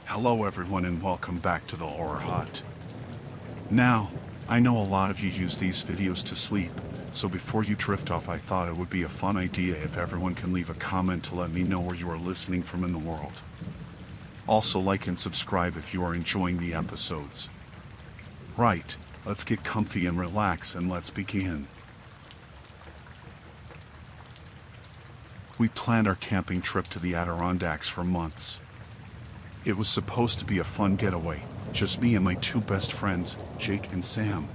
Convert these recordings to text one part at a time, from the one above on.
Hello everyone and welcome back to the Horror Hut. Now, I know a lot of you use these videos to sleep, so before you drift off I thought it would be a fun idea if everyone can leave a comment to let me know where you are listening from in the world. Also like and subscribe if you are enjoying the episodes. Right, let's get comfy and relax and let's begin. We planned our camping trip to the Adirondacks for months. It was supposed to be a fun getaway, just me and my two best friends, Jake and Sam.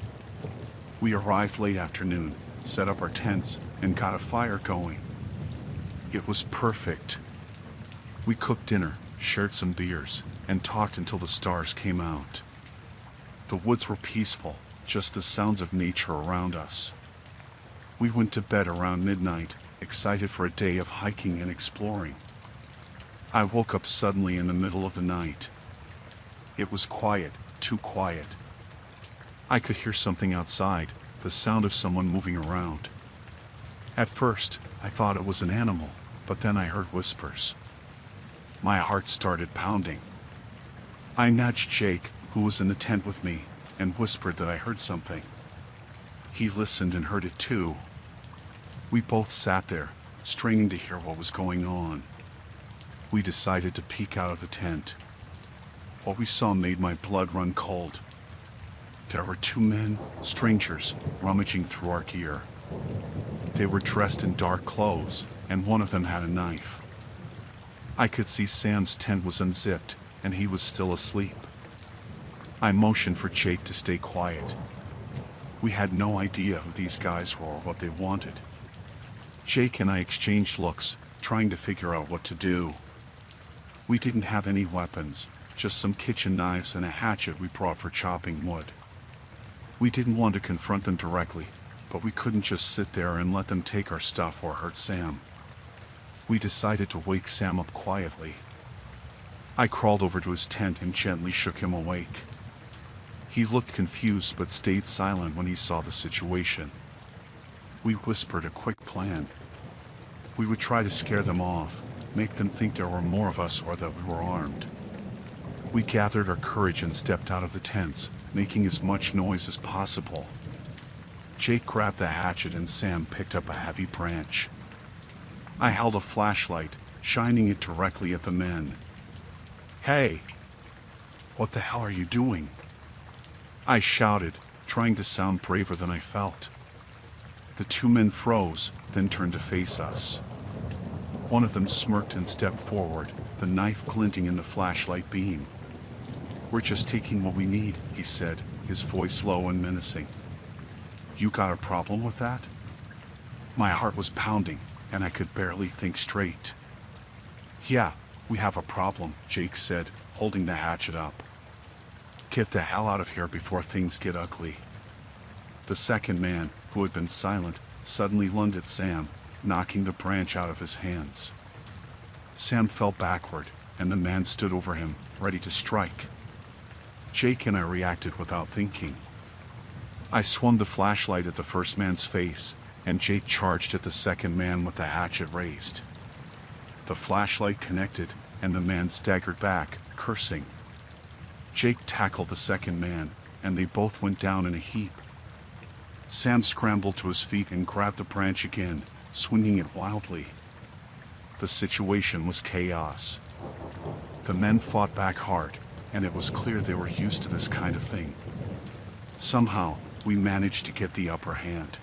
We arrived late afternoon, set up our tents, and got a fire going. It was perfect. We cooked dinner, shared some beers, and talked until the stars came out. The woods were peaceful, just the sounds of nature around us. We went to bed around midnight, excited for a day of hiking and exploring. I woke up suddenly in the middle of the night. It was quiet, too quiet. I could hear something outside, the sound of someone moving around. At first, I thought it was an animal, but then I heard whispers. My heart started pounding. I nudged Jake, who was in the tent with me, and whispered that I heard something. He listened and heard it too. We both sat there, straining to hear what was going on. We decided to peek out of the tent. What we saw made my blood run cold. There were two men, strangers, rummaging through our gear. They were dressed in dark clothes, and one of them had a knife. I could see Sam's tent was unzipped, and he was still asleep. I motioned for Jake to stay quiet. We had no idea who these guys were or what they wanted. Jake and I exchanged looks, trying to figure out what to do. We didn't have any weapons, just some kitchen knives and a hatchet we brought for chopping wood. We didn't want to confront them directly, but we couldn't just sit there and let them take our stuff or hurt Sam. We decided to wake Sam up quietly. I crawled over to his tent and gently shook him awake. He looked confused but stayed silent when he saw the situation. We whispered a quick plan. We would try to scare them off, make them think there were more of us or that we were armed. We gathered our courage and stepped out of the tents, making as much noise as possible. Jake grabbed the hatchet and Sam picked up a heavy branch. I held a flashlight, shining it directly at the men. "Hey! What the hell are you doing?" I shouted, trying to sound braver than I felt. The two men froze, then turned to face us. One of them smirked and stepped forward, the knife glinting in the flashlight beam. "We're just taking what we need," he said, his voice low and menacing. "You got a problem with that?" My heart was pounding, and I could barely think straight. "Yeah, we have a problem," Jake said, holding the hatchet up. "Get the hell out of here before things get ugly." The second man, who had been silent, suddenly lunged at Sam, knocking the branch out of his hands. Sam fell backward, and the man stood over him, ready to strike. Jake and I reacted without thinking. I swung the flashlight at the first man's face, and Jake charged at the second man with the hatchet raised. The flashlight connected, and the man staggered back, cursing. Jake tackled the second man, and they both went down in a heap. Sam scrambled to his feet and grabbed the branch again, swinging it wildly. The situation was chaos. The men fought back hard, and it was clear they were used to this kind of thing. Somehow, we managed to get the upper hand.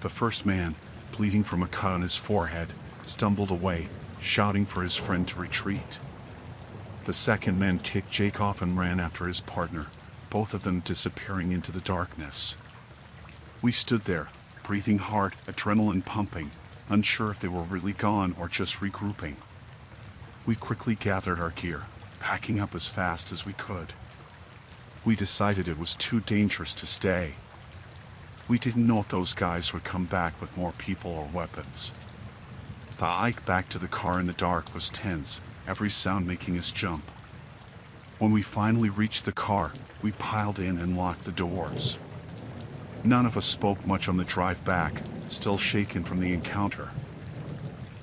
The first man, bleeding from a cut on his forehead, stumbled away, shouting for his friend to retreat. The second man kicked Jake off and ran after his partner, both of them disappearing into the darkness. We stood there, breathing hard, adrenaline pumping, unsure if they were really gone or just regrouping. We quickly gathered our gear, packing up as fast as we could. We decided it was too dangerous to stay. We didn't know if those guys would come back with more people or weapons. The hike back to the car in the dark was tense, every sound making us jump. When we finally reached the car, we piled in and locked the doors. None of us spoke much on the drive back, still shaken from the encounter.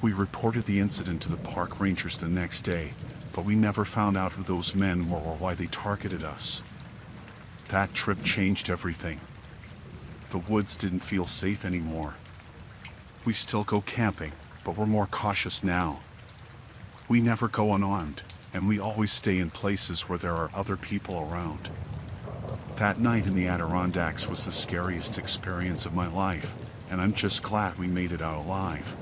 We reported the incident to the park rangers the next day, but we never found out who those men were or why they targeted us. That trip changed everything. The woods didn't feel safe anymore. We still go camping, but we're more cautious now. We never go unarmed, and we always stay in places where there are other people around. That night in the Adirondacks was the scariest experience of my life, and I'm just glad we made it out alive.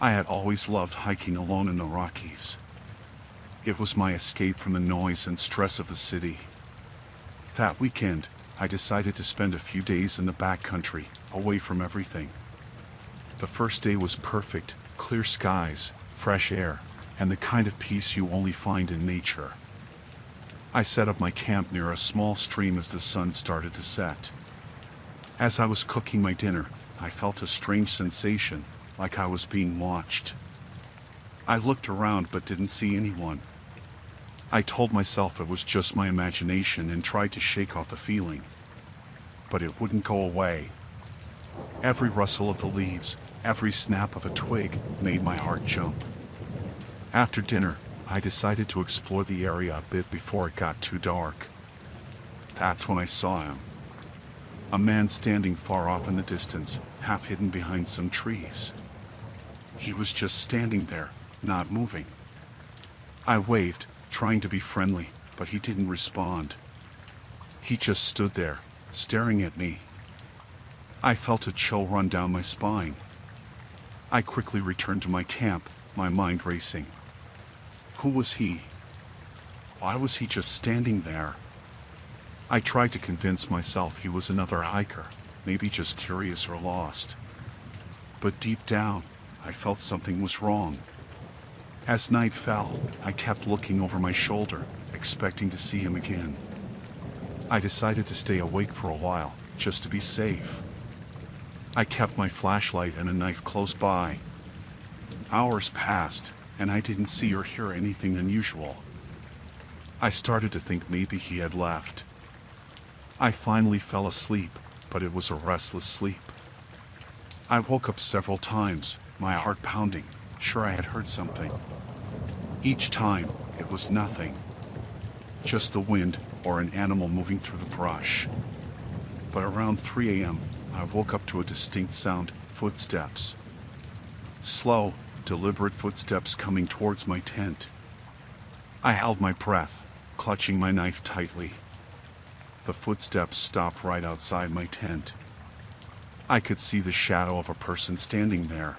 I had always loved hiking alone in the Rockies. It was my escape from the noise and stress of the city. That weekend, I decided to spend a few days in the backcountry, away from everything. The first day was perfect, clear skies, fresh air, and the kind of peace you only find in nature. I set up my camp near a small stream as the sun started to set. As I was cooking my dinner, I felt a strange sensation, like I was being watched. I looked around but didn't see anyone. I told myself it was just my imagination and tried to shake off the feeling. But it wouldn't go away. Every rustle of the leaves, every snap of a twig made my heart jump. After dinner, I decided to explore the area a bit before it got too dark. That's when I saw him. A man standing far off in the distance, half hidden behind some trees. He was just standing there, not moving. I waved, trying to be friendly, but he didn't respond. He just stood there, staring at me. I felt a chill run down my spine. I quickly returned to my camp, my mind racing. Who was he? Why was he just standing there? I tried to convince myself he was another hiker, maybe just curious or lost. But deep down, I felt something was wrong. As night fell, I kept looking over my shoulder, expecting to see him again. I decided to stay awake for a while, just to be safe. I kept my flashlight and a knife close by. Hours passed, and I didn't see or hear anything unusual. I started to think maybe he had left. I finally fell asleep, but it was a restless sleep. I woke up several times, my heart pounding, sure I had heard something. Each time, it was nothing. Just the wind or an animal moving through the brush. But around 3 a.m., I woke up to a distinct sound, footsteps. Slow, deliberate footsteps coming towards my tent. I held my breath, clutching my knife tightly. The footsteps stopped right outside my tent. I could see the shadow of a person standing there.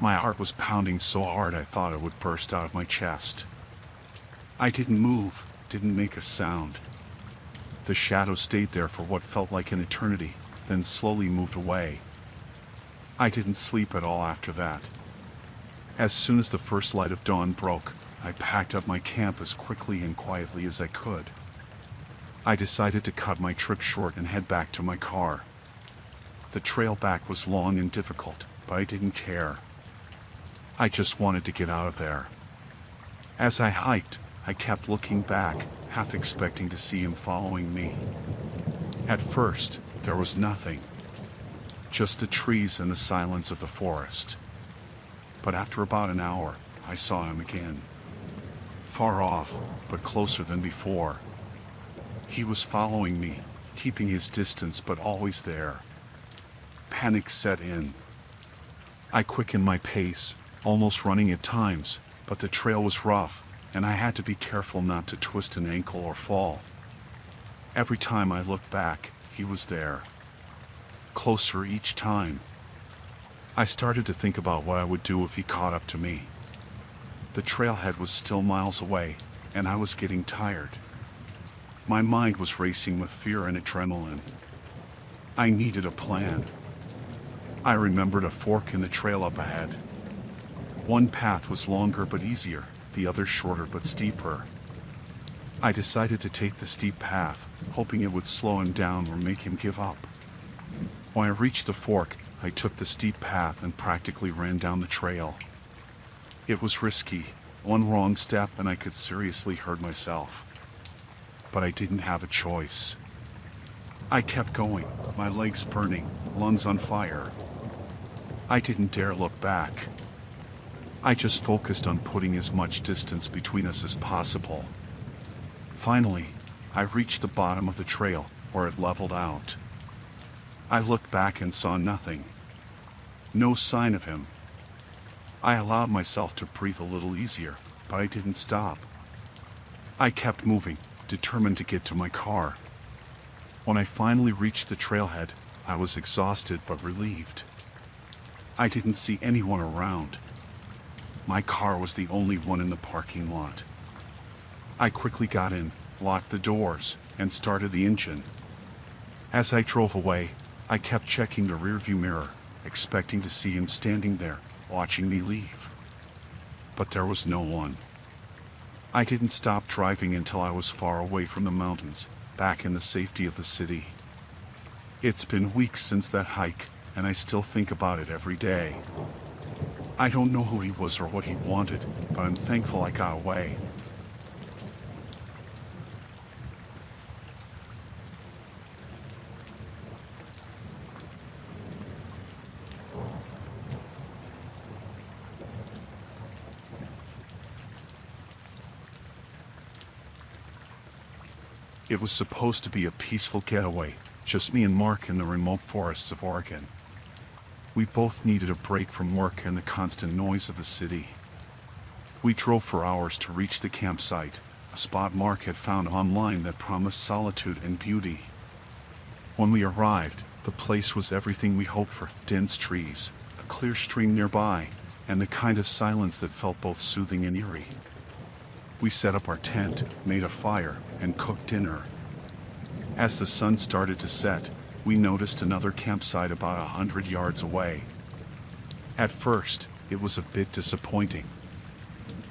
My heart was pounding so hard I thought it would burst out of my chest. I didn't move, didn't make a sound. The shadow stayed there for what felt like an eternity, then slowly moved away. I didn't sleep at all after that. As soon as the first light of dawn broke, I packed up my camp as quickly and quietly as I could. I decided to cut my trip short and head back to my car. The trail back was long and difficult, but I didn't care. I just wanted to get out of there. As I hiked, I kept looking back, half expecting to see him following me. At first, there was nothing. Just the trees and the silence of the forest. But after about an hour, I saw him again. Far off, but closer than before. He was following me, keeping his distance but always there. Panic set in. I quickened my pace, almost running at times, but the trail was rough, and I had to be careful not to twist an ankle or fall. Every time I looked back, he was there. Closer each time. I started to think about what I would do if he caught up to me. The trailhead was still miles away, and I was getting tired. My mind was racing with fear and adrenaline. I needed a plan. I remembered a fork in the trail up ahead. One path was longer but easier, the other shorter but steeper. I decided to take the steep path, hoping it would slow him down or make him give up. When I reached the fork, I took the steep path and practically ran down the trail. It was risky, One wrong step and I could seriously hurt myself. But I didn't have a choice. I kept going, my legs burning, lungs on fire. I didn't dare look back. I just focused on putting as much distance between us as possible. Finally, I reached the bottom of the trail where it leveled out. I looked back and saw nothing. No sign of him. I allowed myself to breathe a little easier, but I didn't stop. I kept moving, determined to get to my car. When I finally reached the trailhead, I was exhausted but relieved. I didn't see anyone around. My car was the only one in the parking lot. I quickly got in, locked the doors, and started the engine. As I drove away, I kept checking the rearview mirror, expecting to see him standing there, watching me leave. But there was no one. I didn't stop driving until I was far away from the mountains, back in the safety of the city. It's been weeks since that hike, and I still think about it every day. I don't know who he was or what he wanted, but I'm thankful I got away. It was supposed to be a peaceful getaway, just me and Mark in the remote forests of Oregon. We both needed a break from work and the constant noise of the city. We drove for hours to reach the campsite, a spot Mark had found online that promised solitude and beauty. When we arrived, the place was everything we hoped for: dense trees, a clear stream nearby, and the kind of silence that felt both soothing and eerie. We set up our tent, made a fire, and cooked dinner. As the sun started to set, we noticed another campsite about 100 yards away. At first, it was a bit disappointing.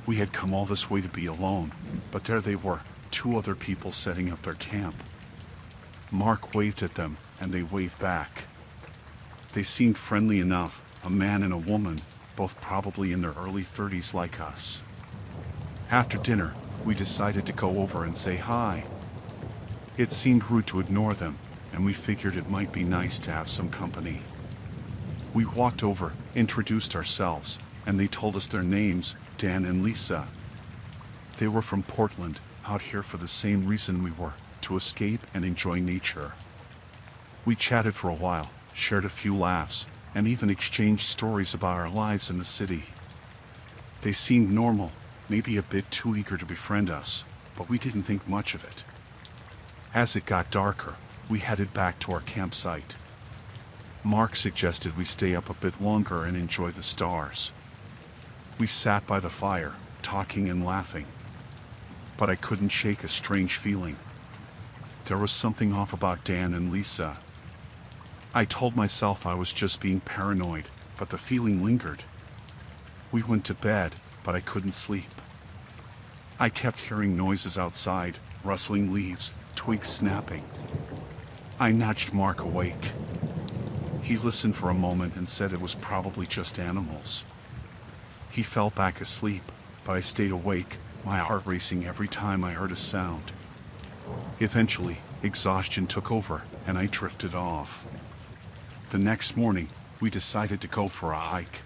We had come all this way to be alone, but there they were, 2 other people setting up their camp. Mark waved at them, and they waved back. They seemed friendly enough, a man and a woman, both probably in their early 30s like us. After dinner, we decided to go over and say hi. It seemed rude to ignore them, and we figured it might be nice to have some company. We walked over, introduced ourselves, and they told us their names, Dan and Lisa. They were from Portland, out here for the same reason we were, to escape and enjoy nature. We chatted for a while, shared a few laughs, and even exchanged stories about our lives in the city. They seemed normal, maybe a bit too eager to befriend us, but we didn't think much of it. As it got darker, we headed back to our campsite. Mark suggested we stay up a bit longer and enjoy the stars. We sat by the fire, talking and laughing. But I couldn't shake a strange feeling. There was something off about Dan and Lisa. I told myself I was just being paranoid, but the feeling lingered. We went to bed, but I couldn't sleep. I kept hearing noises outside, rustling leaves, twigs snapping. I nudged Mark awake. He listened for a moment and said it was probably just animals. He fell back asleep, but I stayed awake, my heart racing every time I heard a sound. Eventually, exhaustion took over, and I drifted off. The next morning, we decided to go for a hike.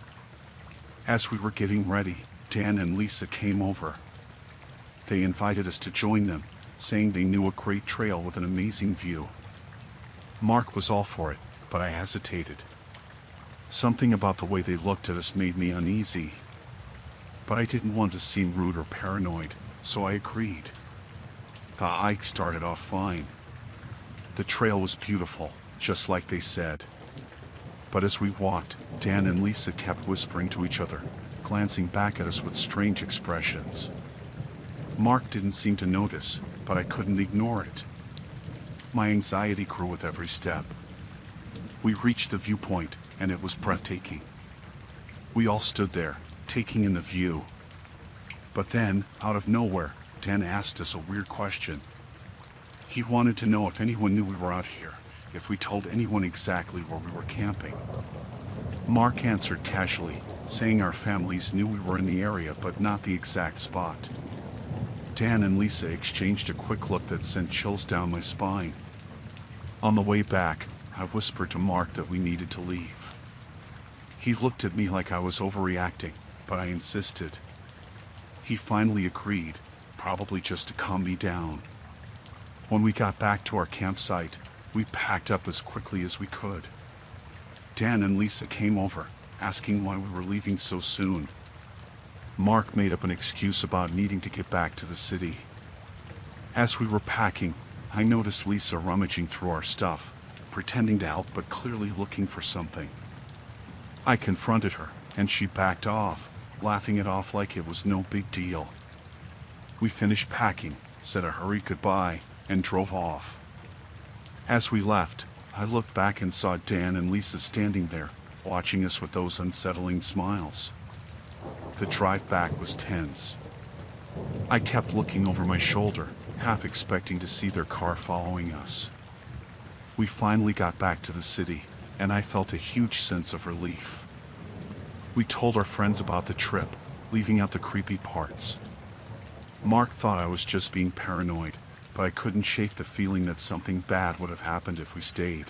As we were getting ready, Dan and Lisa came over. They invited us to join them, saying they knew a great trail with an amazing view. Mark was all for it, but I hesitated. Something about the way they looked at us made me uneasy. But I didn't want to seem rude or paranoid, so I agreed. The hike started off fine. The trail was beautiful, just like they said. But as we walked, Dan and Lisa kept whispering to each other, glancing back at us with strange expressions. Mark didn't seem to notice, but I couldn't ignore it. My anxiety grew with every step. We reached the viewpoint, and it was breathtaking. We all stood there, taking in the view. But then, out of nowhere, Dan asked us a weird question. He wanted to know if anyone knew we were out here, if we told anyone exactly where we were camping. Mark answered casually, saying our families knew we were in the area but not the exact spot. Dan and Lisa exchanged a quick look that sent chills down my spine. On the way back, I whispered to Mark that we needed to leave. He looked at me like I was overreacting, but I insisted. He finally agreed, probably just to calm me down. When we got back to our campsite, we packed up as quickly as we could. Dan and Lisa came over, asking why we were leaving so soon. Mark made up an excuse about needing to get back to the city. As we were packing, I noticed Lisa rummaging through our stuff, pretending to help but clearly looking for something. I confronted her, and she backed off, laughing it off like it was no big deal. We finished packing, said a hurried goodbye, and drove off. As we left, I looked back and saw Dan and Lisa standing there, watching us with those unsettling smiles. The drive back was tense. I kept looking over my shoulder, half expecting to see their car following us. We finally got back to the city, and I felt a huge sense of relief. We told our friends about the trip, leaving out the creepy parts. Mark thought I was just being paranoid, but I couldn't shake the feeling that something bad would have happened if we stayed.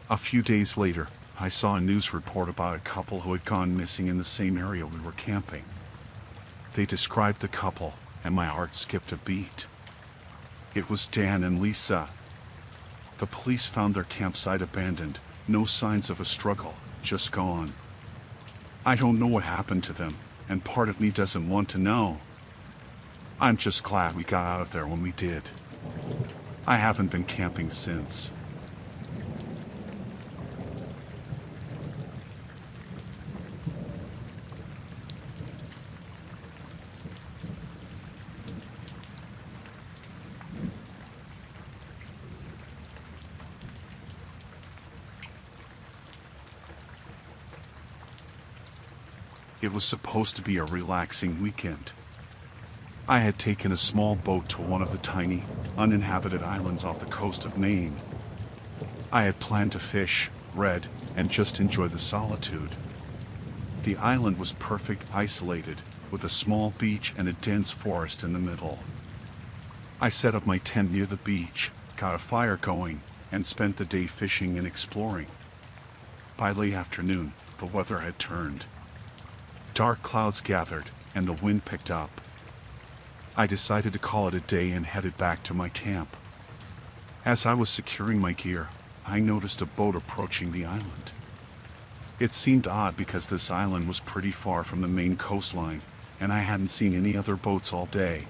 A few days later, I saw a news report about a couple who had gone missing in the same area we were camping. They described the couple, and my heart skipped a beat. It was Dan and Lisa. The police found their campsite abandoned, no signs of a struggle, just gone. I don't know what happened to them, and part of me doesn't want to know. I'm just glad we got out of there when we did. I haven't been camping since. It was supposed to be a relaxing weekend. I had taken a small boat to one of the tiny, uninhabited islands off the coast of Maine. I had planned to fish, read, and just enjoy the solitude. The island was perfect, isolated, with a small beach and a dense forest in the middle. I set up my tent near the beach, got a fire going, and spent the day fishing and exploring. By late afternoon, the weather had turned. Dark clouds gathered, and the wind picked up. I decided to call it a day and headed back to my camp. As I was securing my gear, I noticed a boat approaching the island. It seemed odd because this island was pretty far from the main coastline, and I hadn't seen any other boats all day.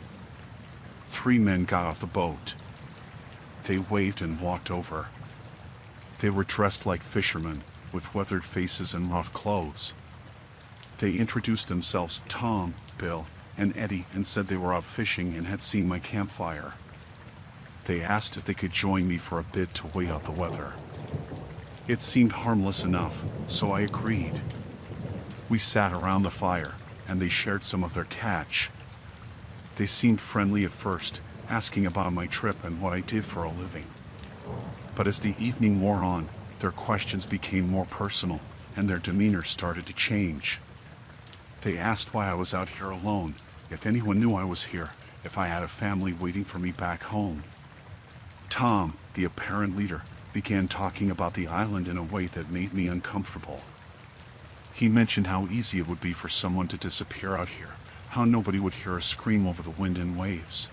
3 men got off the boat. They waved and walked over. They were dressed like fishermen, with weathered faces and rough clothes. They introduced themselves, Tom, Bill, and Eddie, and said they were out fishing and had seen my campfire. They asked if they could join me for a bit to wait out the weather. It seemed harmless enough, so I agreed. We sat around the fire, and they shared some of their catch. They seemed friendly at first, asking about my trip and what I did for a living. But as the evening wore on, their questions became more personal, and their demeanor started to change. They asked why I was out here alone, if anyone knew I was here, if I had a family waiting for me back home. Tom, the apparent leader, began talking about the island in a way that made me uncomfortable. He mentioned how easy it would be for someone to disappear out here, how nobody would hear a scream over the wind and waves.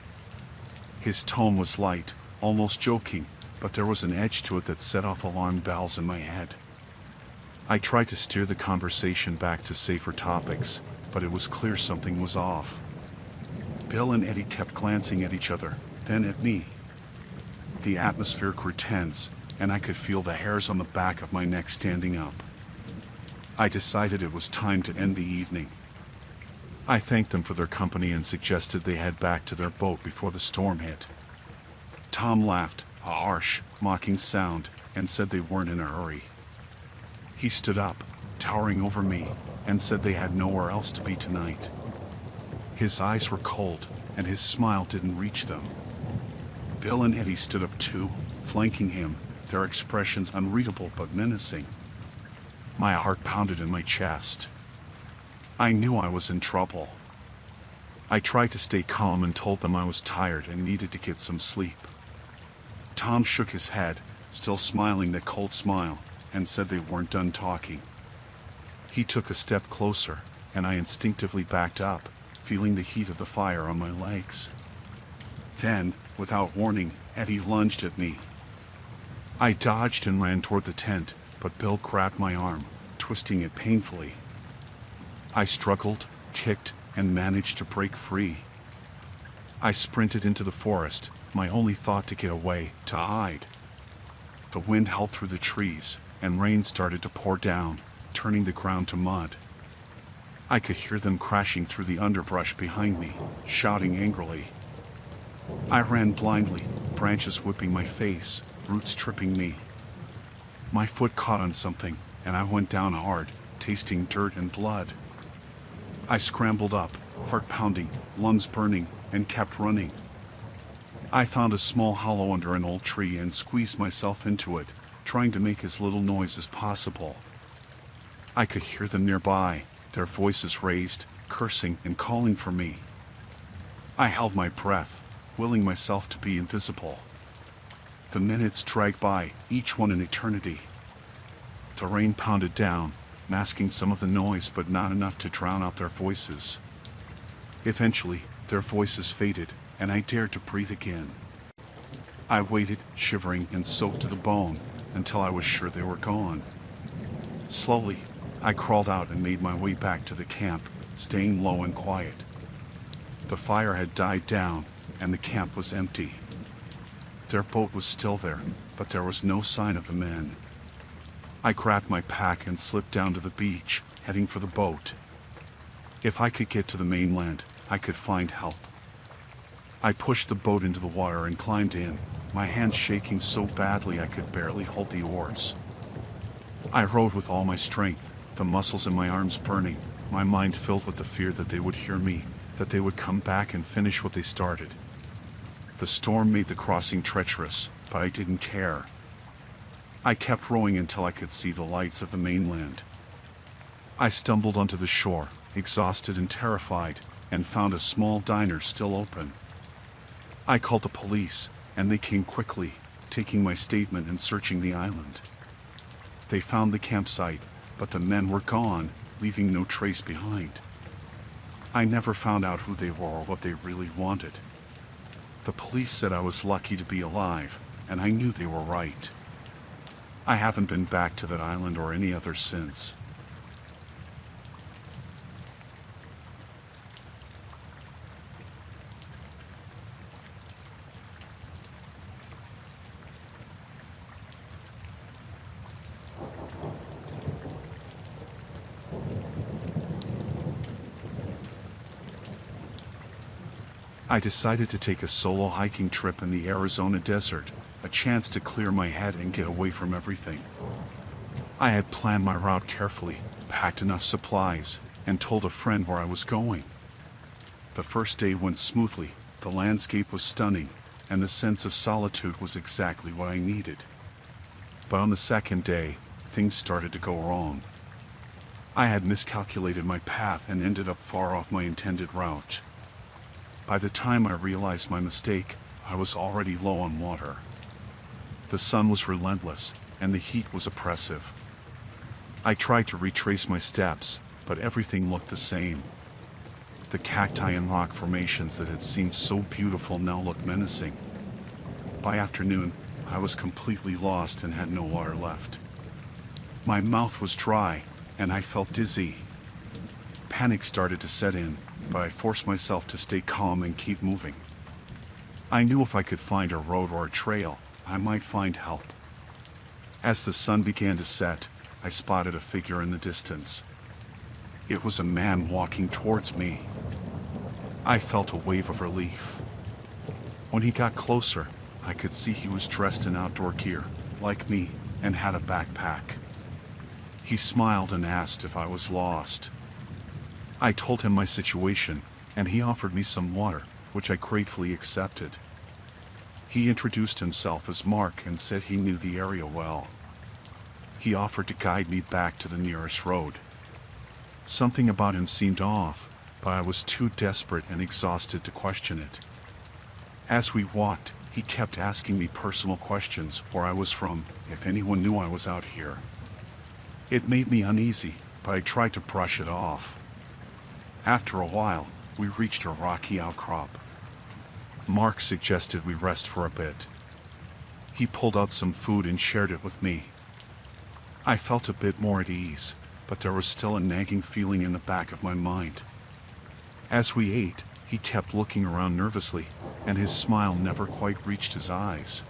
His tone was light, almost joking, but there was an edge to it that set off alarm bells in my head. I tried to steer the conversation back to safer topics, but it was clear something was off. Bill and Eddie kept glancing at each other, then at me. The atmosphere grew tense, and I could feel the hairs on the back of my neck standing up. I decided it was time to end the evening. I thanked them for their company and suggested they head back to their boat before the storm hit. Tom laughed, a harsh, mocking sound, and said they weren't in a hurry. He stood up, towering over me, and said they had nowhere else to be tonight. His eyes were cold, and his smile didn't reach them. Bill and Eddie stood up too, flanking him, their expressions unreadable but menacing. My heart pounded in my chest. I knew I was in trouble. I tried to stay calm and told them I was tired and needed to get some sleep. Tom shook his head, still smiling that cold smile, and said they weren't done talking. He took a step closer, and I instinctively backed up, feeling the heat of the fire on my legs. Then, without warning, Eddie lunged at me. I dodged and ran toward the tent, but Bill grabbed my arm, twisting it painfully. I struggled, kicked, and managed to break free. I sprinted into the forest, my only thought to get away, to hide. The wind howled through the trees, and rain started to pour down, turning the ground to mud. I could hear them crashing through the underbrush behind me, shouting angrily. I ran blindly, branches whipping my face, roots tripping me. My foot caught on something, and I went down hard, tasting dirt and blood. I scrambled up, heart pounding, lungs burning, and kept running. I found a small hollow under an old tree and squeezed myself into it, trying to make as little noise as possible. I could hear them nearby, their voices raised, cursing and calling for me. I held my breath, willing myself to be invisible. The minutes dragged by, each one an eternity. The rain pounded down, masking some of the noise but not enough to drown out their voices. Eventually, their voices faded, and I dared to breathe again. I waited, shivering and soaked to the bone, until I was sure they were gone. Slowly, I crawled out and made my way back to the camp, staying low and quiet. The fire had died down, and the camp was empty. Their boat was still there, but there was no sign of the men. I grabbed my pack and slipped down to the beach, heading for the boat. If I could get to the mainland, I could find help. I pushed the boat into the water and climbed in, my hands shaking so badly I could barely hold the oars. I rowed with all my strength, the muscles in my arms burning, my mind filled with the fear that they would hear me, that they would come back and finish what they started. The storm made the crossing treacherous, but I didn't care. I kept rowing until I could see the lights of the mainland. I stumbled onto the shore, exhausted and terrified, and found a small diner still open. I called the police, and they came quickly, taking my statement and searching the island. They found the campsite, but the men were gone, leaving no trace behind. I never found out who they were or what they really wanted. The police said I was lucky to be alive, and I knew they were right. I haven't been back to that island or any other since. I decided to take a solo hiking trip in the Arizona desert, a chance to clear my head and get away from everything. I had planned my route carefully, packed enough supplies, and told a friend where I was going. The first day went smoothly, the landscape was stunning, and the sense of solitude was exactly what I needed. But on the second day, things started to go wrong. I had miscalculated my path and ended up far off my intended route. By the time I realized my mistake, I was already low on water. The sun was relentless, and the heat was oppressive. I tried to retrace my steps, but everything looked the same. The cacti and rock formations that had seemed so beautiful now looked menacing. By afternoon, I was completely lost and had no water left. My mouth was dry, and I felt dizzy. Panic started to set in, but I forced myself to stay calm and keep moving. I knew if I could find a road or a trail, I might find help. As the sun began to set, I spotted a figure in the distance. It was a man walking towards me. I felt a wave of relief. When he got closer, I could see he was dressed in outdoor gear, like me, and had a backpack. He smiled and asked if I was lost. I told him my situation, and he offered me some water, which I gratefully accepted. He introduced himself as Mark and said he knew the area well. He offered to guide me back to the nearest road. Something about him seemed off, but I was too desperate and exhausted to question it. As we walked, he kept asking me personal questions, where I was from, if anyone knew I was out here. It made me uneasy, but I tried to brush it off. After a while, we reached a rocky outcrop. Mark suggested we rest for a bit. He pulled out some food and shared it with me. I felt a bit more at ease, but there was still a nagging feeling in the back of my mind. As we ate, he kept looking around nervously, and his smile never quite reached his eyes.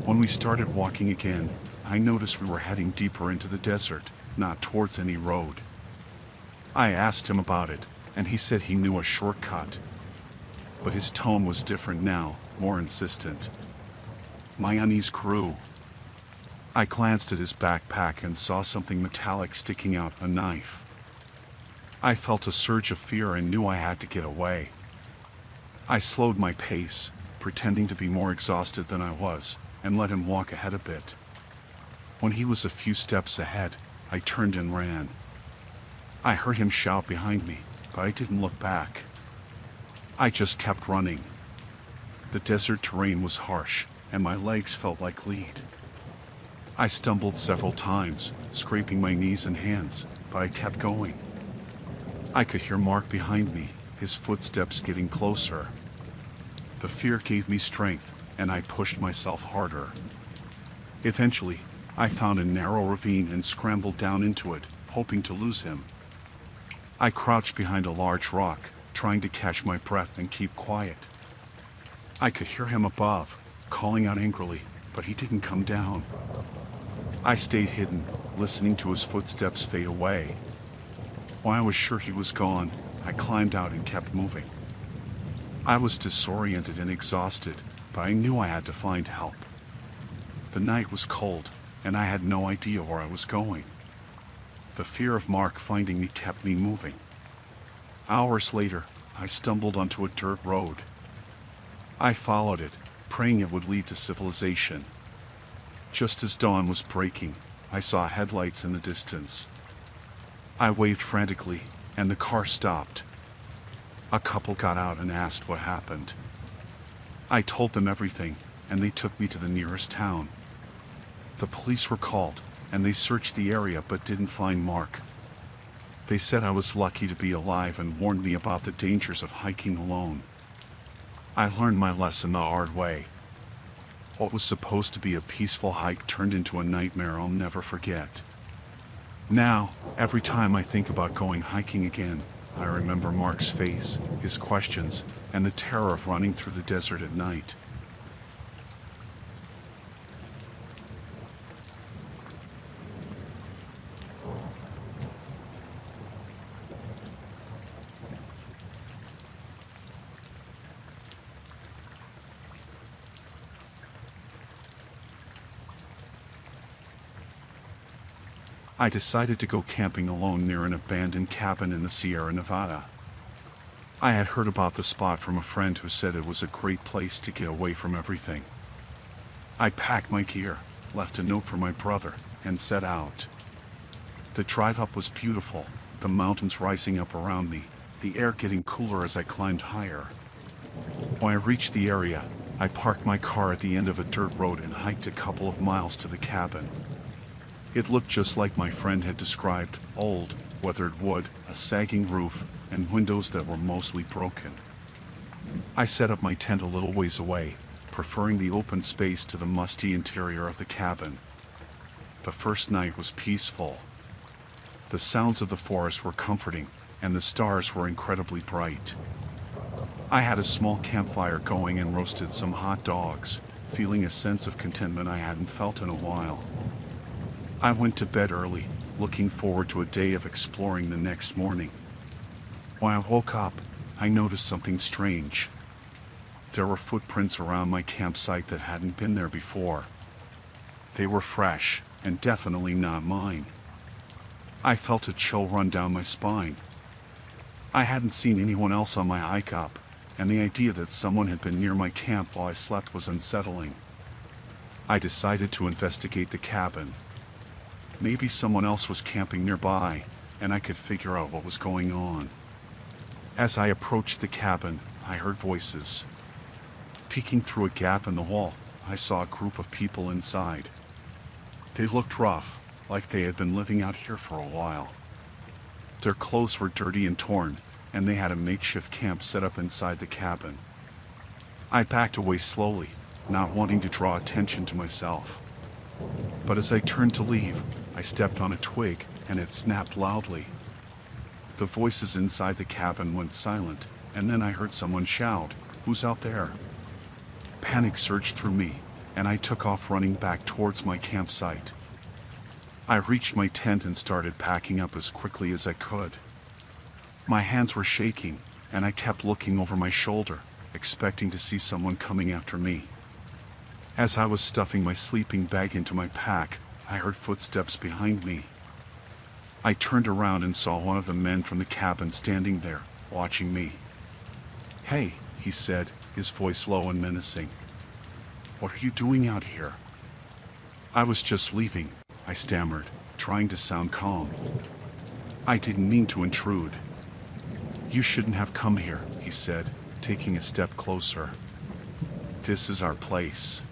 When we started walking again, I noticed we were heading deeper into the desert, not towards any road. I asked him about it, and he said he knew a shortcut. But his tone was different now, more insistent. My unease grew. I glanced at his backpack and saw something metallic sticking out, a knife. I felt a surge of fear and knew I had to get away. I slowed my pace, pretending to be more exhausted than I was, and let him walk ahead a bit. When he was a few steps ahead, I turned and ran. I heard him shout behind me, but I didn't look back. I just kept running. The desert terrain was harsh, and my legs felt like lead. I stumbled several times, scraping my knees and hands, but I kept going. I could hear Mark behind me, his footsteps getting closer. The fear gave me strength, and I pushed myself harder. Eventually, I found a narrow ravine and scrambled down into it, hoping to lose him. I crouched behind a large rock, trying to catch my breath and keep quiet. I could hear him above, calling out angrily, but he didn't come down. I stayed hidden, listening to his footsteps fade away. When I was sure he was gone, I climbed out and kept moving. I was disoriented and exhausted, but I knew I had to find help. The night was cold, and I had no idea where I was going. The fear of Mark finding me kept me moving. Hours later, I stumbled onto a dirt road. I followed it, praying it would lead to civilization. Just as dawn was breaking, I saw headlights in the distance. I waved frantically, and the car stopped. A couple got out and asked what happened. I told them everything, and they took me to the nearest town. The police were called, and they searched the area but didn't find Mark. They said I was lucky to be alive and warned me about the dangers of hiking alone. I learned my lesson the hard way. What was supposed to be a peaceful hike turned into a nightmare I'll never forget. Now, every time I think about going hiking again, I remember Mark's face, his questions, and the terror of running through the desert at night. I decided to go camping alone near an abandoned cabin in the Sierra Nevada. I had heard about the spot from a friend who said it was a great place to get away from everything. I packed my gear, left a note for my brother, and set out. The drive up was beautiful, the mountains rising up around me, the air getting cooler as I climbed higher. When I reached the area, I parked my car at the end of a dirt road and hiked a couple of miles to the cabin. It looked just like my friend had described, old, weathered wood, a sagging roof, and windows that were mostly broken. I set up my tent a little ways away, preferring the open space to the musty interior of the cabin. The first night was peaceful. The sounds of the forest were comforting, and the stars were incredibly bright. I had a small campfire going and roasted some hot dogs, feeling a sense of contentment I hadn't felt in a while. I went to bed early, looking forward to a day of exploring the next morning. When I woke up, I noticed something strange. There were footprints around my campsite that hadn't been there before. They were fresh, and definitely not mine. I felt a chill run down my spine. I hadn't seen anyone else on my hike up, and the idea that someone had been near my camp while I slept was unsettling. I decided to investigate the cabin. Maybe someone else was camping nearby, and I could figure out what was going on. As I approached the cabin, I heard voices. Peeking through a gap in the wall, I saw a group of people inside. They looked rough, like they had been living out here for a while. Their clothes were dirty and torn, and they had a makeshift camp set up inside the cabin. I backed away slowly, not wanting to draw attention to myself. But as I turned to leave, I stepped on a twig and it snapped loudly. The voices inside the cabin went silent, and then I heard someone shout, "Who's out there?" Panic surged through me, and I took off running back towards my campsite. I reached my tent and started packing up as quickly as I could. My hands were shaking, and I kept looking over my shoulder, expecting to see someone coming after me. As I was stuffing my sleeping bag into my pack, I heard footsteps behind me. I turned around and saw one of the men from the cabin standing there, watching me. "Hey," he said, his voice low and menacing. "What are you doing out here?" "I was just leaving," I stammered, trying to sound calm. "I didn't mean to intrude." "You shouldn't have come here," he said, taking a step closer. "This is our place."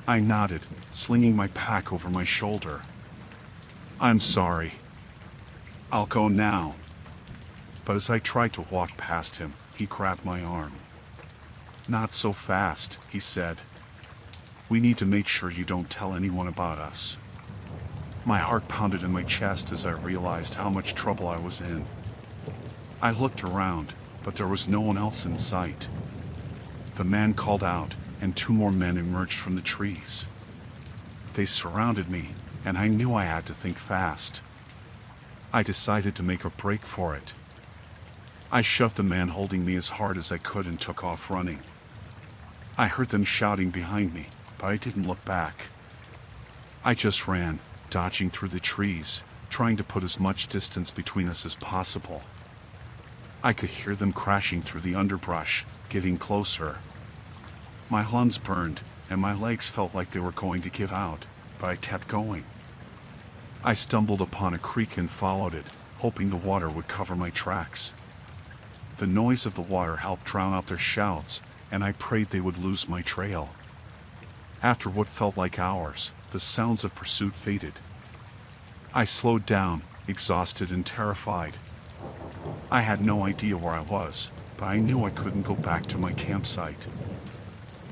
I nodded, slinging my pack over my shoulder. "I'm sorry. I'll go now." But as I tried to walk past him, he grabbed my arm. "Not so fast," he said. "We need to make sure you don't tell anyone about us." My heart pounded in my chest as I realized how much trouble I was in. I looked around, but there was no one else in sight. The man called out, and two more men emerged from the trees. They surrounded me, and I knew I had to think fast. I decided to make a break for it. I shoved the man holding me as hard as I could and took off running. I heard them shouting behind me, but I didn't look back. I just ran, dodging through the trees, trying to put as much distance between us as possible. I could hear them crashing through the underbrush, getting closer. My lungs burned, and my legs felt like they were going to give out, but I kept going. I stumbled upon a creek and followed it, hoping the water would cover my tracks. The noise of the water helped drown out their shouts, and I prayed they would lose my trail. After what felt like hours, the sounds of pursuit faded. I slowed down, exhausted and terrified. I had no idea where I was, but I knew I couldn't go back to my campsite.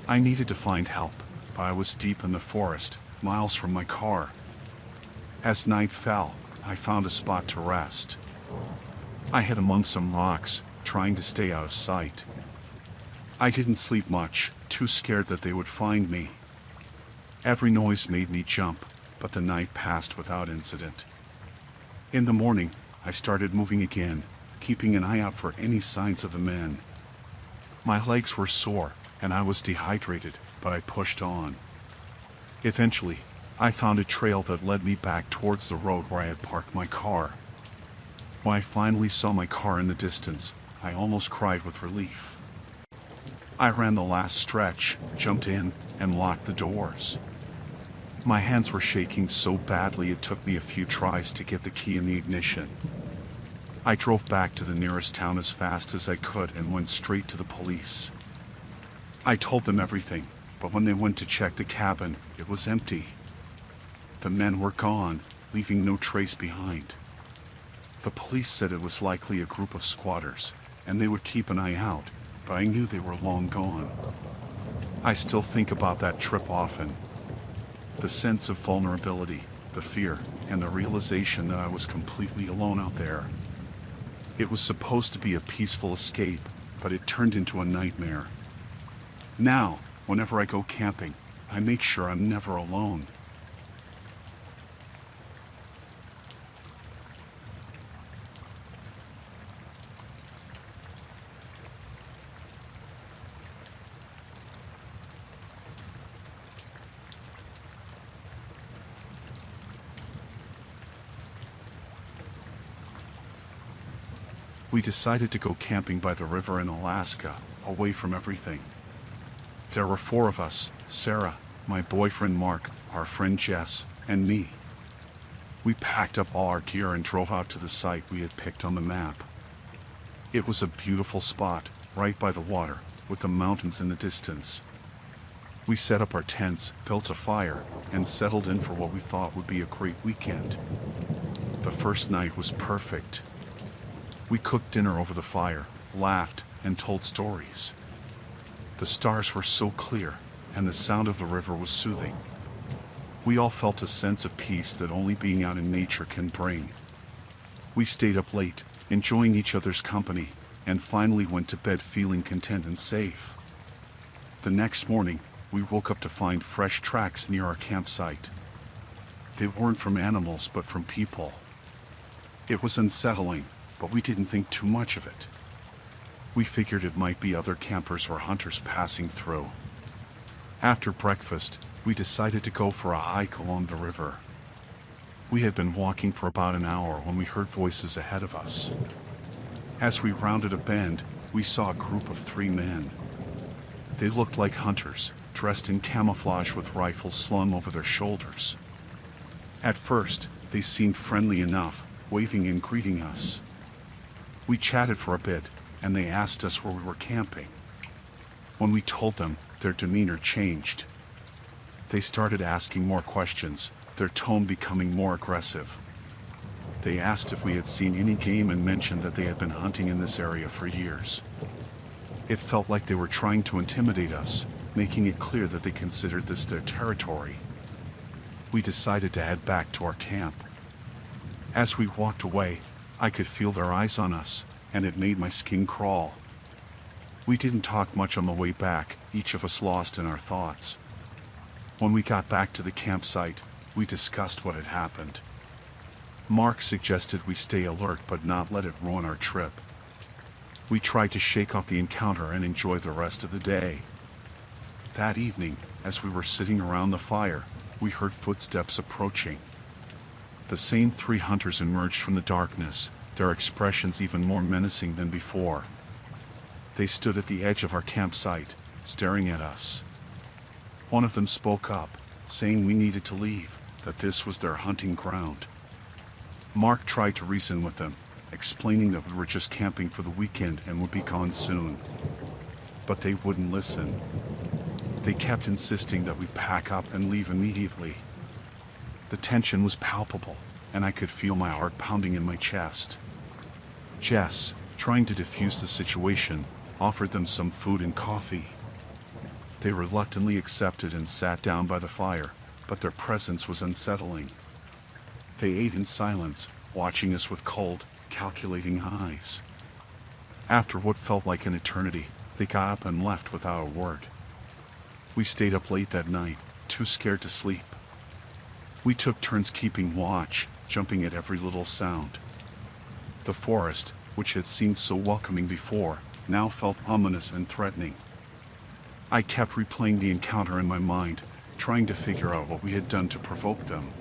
I needed to find help, but I was deep in the forest, miles from my car. As night fell, I found a spot to rest. I hid among some rocks, trying to stay out of sight. I didn't sleep much, too scared that they would find me. Every noise made me jump, but the night passed without incident. In the morning, I started moving again, keeping an eye out for any signs of the men. My legs were sore, and I was dehydrated, but I pushed on. Eventually, I found a trail that led me back towards the road where I had parked my car. When I finally saw my car in the distance, I almost cried with relief. I ran the last stretch, jumped in, and locked the doors. My hands were shaking so badly it took me a few tries to get the key in the ignition. I drove back to the nearest town as fast as I could and went straight to the police. I told them everything, but when they went to check the cabin, it was empty. The men were gone, leaving no trace behind. The police said it was likely a group of squatters, and they would keep an eye out, but I knew they were long gone. I still think about that trip often. The sense of vulnerability, the fear, and the realization that I was completely alone out there. It was supposed to be a peaceful escape, but it turned into a nightmare. Now, whenever I go camping, I make sure I'm never alone. We decided to go camping by the river in Alaska, away from everything. There were 4 of us: Sarah, my boyfriend Mark, our friend Jess, and me. We packed up all our gear and drove out to the site we had picked on the map. It was a beautiful spot, right by the water, with the mountains in the distance. We set up our tents, built a fire, and settled in for what we thought would be a great weekend. The first night was perfect. We cooked dinner over the fire, laughed, and told stories. The stars were so clear, and the sound of the river was soothing. We all felt a sense of peace that only being out in nature can bring. We stayed up late, enjoying each other's company, and finally went to bed feeling content and safe. The next morning, we woke up to find fresh tracks near our campsite. They weren't from animals, but from people. It was unsettling, but we didn't think too much of it. We figured it might be other campers or hunters passing through. After breakfast, we decided to go for a hike along the river. We had been walking for about an hour when we heard voices ahead of us. As we rounded a bend, we saw a group of 3 men. They looked like hunters, dressed in camouflage with rifles slung over their shoulders. At first, they seemed friendly enough, waving and greeting us. We chatted for a bit, and they asked us where we were camping. When we told them, their demeanor changed. They started asking more questions, their tone becoming more aggressive. They asked if we had seen any game and mentioned that they had been hunting in this area for years. It felt like they were trying to intimidate us, making it clear that they considered this their territory. We decided to head back to our camp. As we walked away, I could feel their eyes on us, and it made my skin crawl. We didn't talk much on the way back, each of us lost in our thoughts. When we got back to the campsite, we discussed what had happened. Mark suggested we stay alert but not let it ruin our trip. We tried to shake off the encounter and enjoy the rest of the day. That evening, as we were sitting around the fire, we heard footsteps approaching. The same 3 hunters emerged from the darkness, their expressions even more menacing than before. They stood at the edge of our campsite, staring at us. One of them spoke up, saying we needed to leave, that this was their hunting ground. Mark tried to reason with them, explaining that we were just camping for the weekend and would be gone soon. But they wouldn't listen. They kept insisting that we pack up and leave immediately. The tension was palpable, and I could feel my heart pounding in my chest. Jess, trying to defuse the situation, offered them some food and coffee. They reluctantly accepted and sat down by the fire, but their presence was unsettling. They ate in silence, watching us with cold, calculating eyes. After what felt like an eternity, they got up and left without a word. We stayed up late that night, too scared to sleep. We took turns keeping watch, jumping at every little sound. The forest, which had seemed so welcoming before, now felt ominous and threatening. I kept replaying the encounter in my mind, trying to figure out what we had done to provoke them.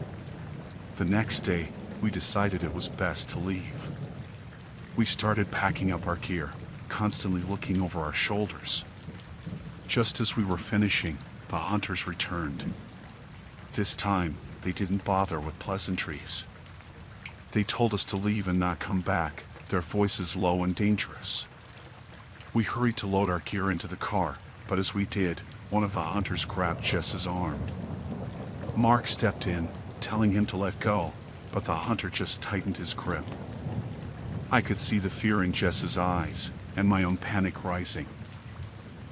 The next day, we decided it was best to leave. We started packing up our gear, constantly looking over our shoulders. Just as we were finishing, the hunters returned. This time, they didn't bother with pleasantries. They told us to leave and not come back, their voices low and dangerous. We hurried to load our gear into the car, but as we did, one of the hunters grabbed Jess's arm. Mark stepped in, telling him to let go, but the hunter just tightened his grip. I could see the fear in Jess's eyes, and my own panic rising.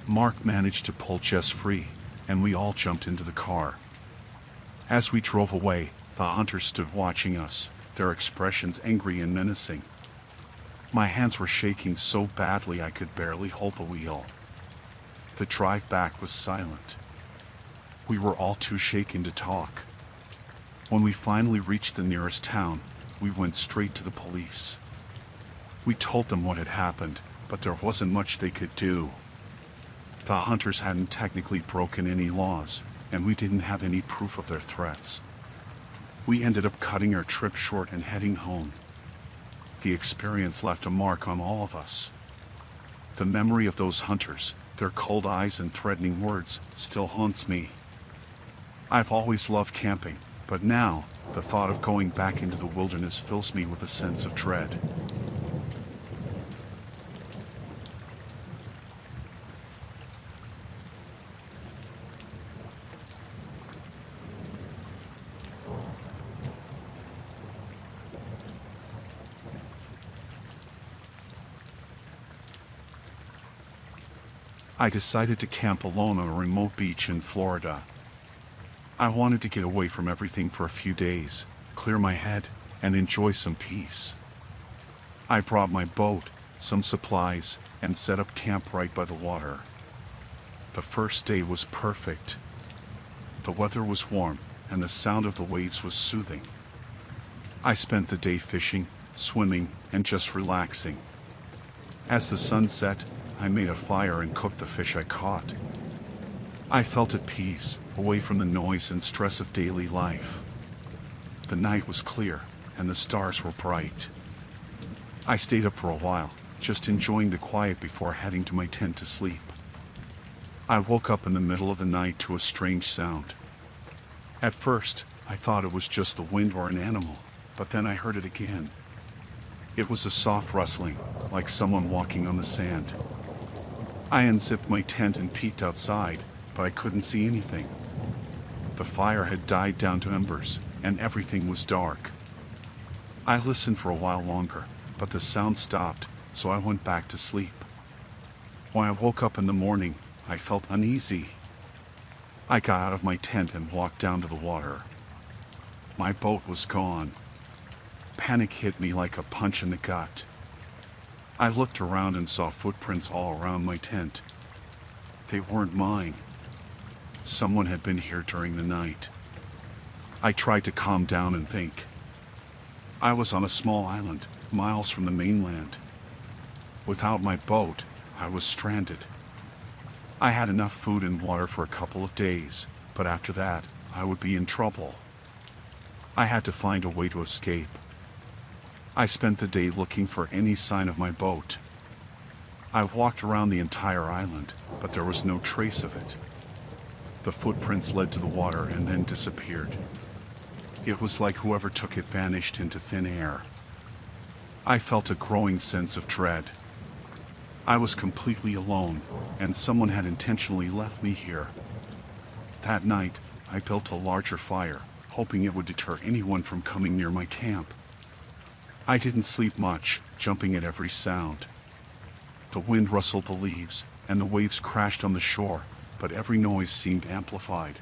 Mark managed to pull Jess free, and we all jumped into the car. As we drove away, the hunters stood watching us, their expressions angry and menacing. My hands were shaking so badly I could barely hold the wheel. The drive back was silent. We were all too shaken to talk. When we finally reached the nearest town, we went straight to the police. We told them what had happened, but there wasn't much they could do. The hunters hadn't technically broken any laws, and we didn't have any proof of their threats. We ended up cutting our trip short and heading home. The experience left a mark on all of us. The memory of those hunters, their cold eyes and threatening words, still haunts me. I've always loved camping, But now, the thought of going back into the wilderness fills me with a sense of dread. I decided to camp alone on a remote beach in Florida. I wanted to get away from everything for a few days, clear my head, and enjoy some peace. I brought my boat, some supplies, and set up camp right by the water. The first day was perfect. The weather was warm, and the sound of the waves was soothing. I spent the day fishing, swimming, and just relaxing. As the sun set, I made a fire and cooked the fish I caught. I felt at peace, away from the noise and stress of daily life. The night was clear, and the stars were bright. I stayed up for a while, just enjoying the quiet before heading to my tent to sleep. I woke up in the middle of the night to a strange sound. At first, I thought it was just the wind or an animal, but then I heard it again. It was a soft rustling, like someone walking on the sand. I unzipped my tent and peeked outside, but I couldn't see anything. The fire had died down to embers, and everything was dark. I listened for a while longer, but the sound stopped, so I went back to sleep. When I woke up in the morning, I felt uneasy. I got out of my tent and walked down to the water. My boat was gone. Panic hit me like a punch in the gut. I looked around and saw footprints all around my tent. They weren't mine. Someone had been here during the night. I tried to calm down and think. I was on a small island, miles from the mainland. Without my boat, I was stranded. I had enough food and water for a couple of days, but after that, I would be in trouble. I had to find a way to escape. I spent the day looking for any sign of my boat. I walked around the entire island, but there was no trace of it. The footprints led to the water and then disappeared. It was like whoever took it vanished into thin air. I felt a growing sense of dread. I was completely alone, and someone had intentionally left me here. That night, I built a larger fire, hoping it would deter anyone from coming near my camp. I didn't sleep much, jumping at every sound. The wind rustled the leaves, and the waves crashed on the shore, but every noise seemed amplified.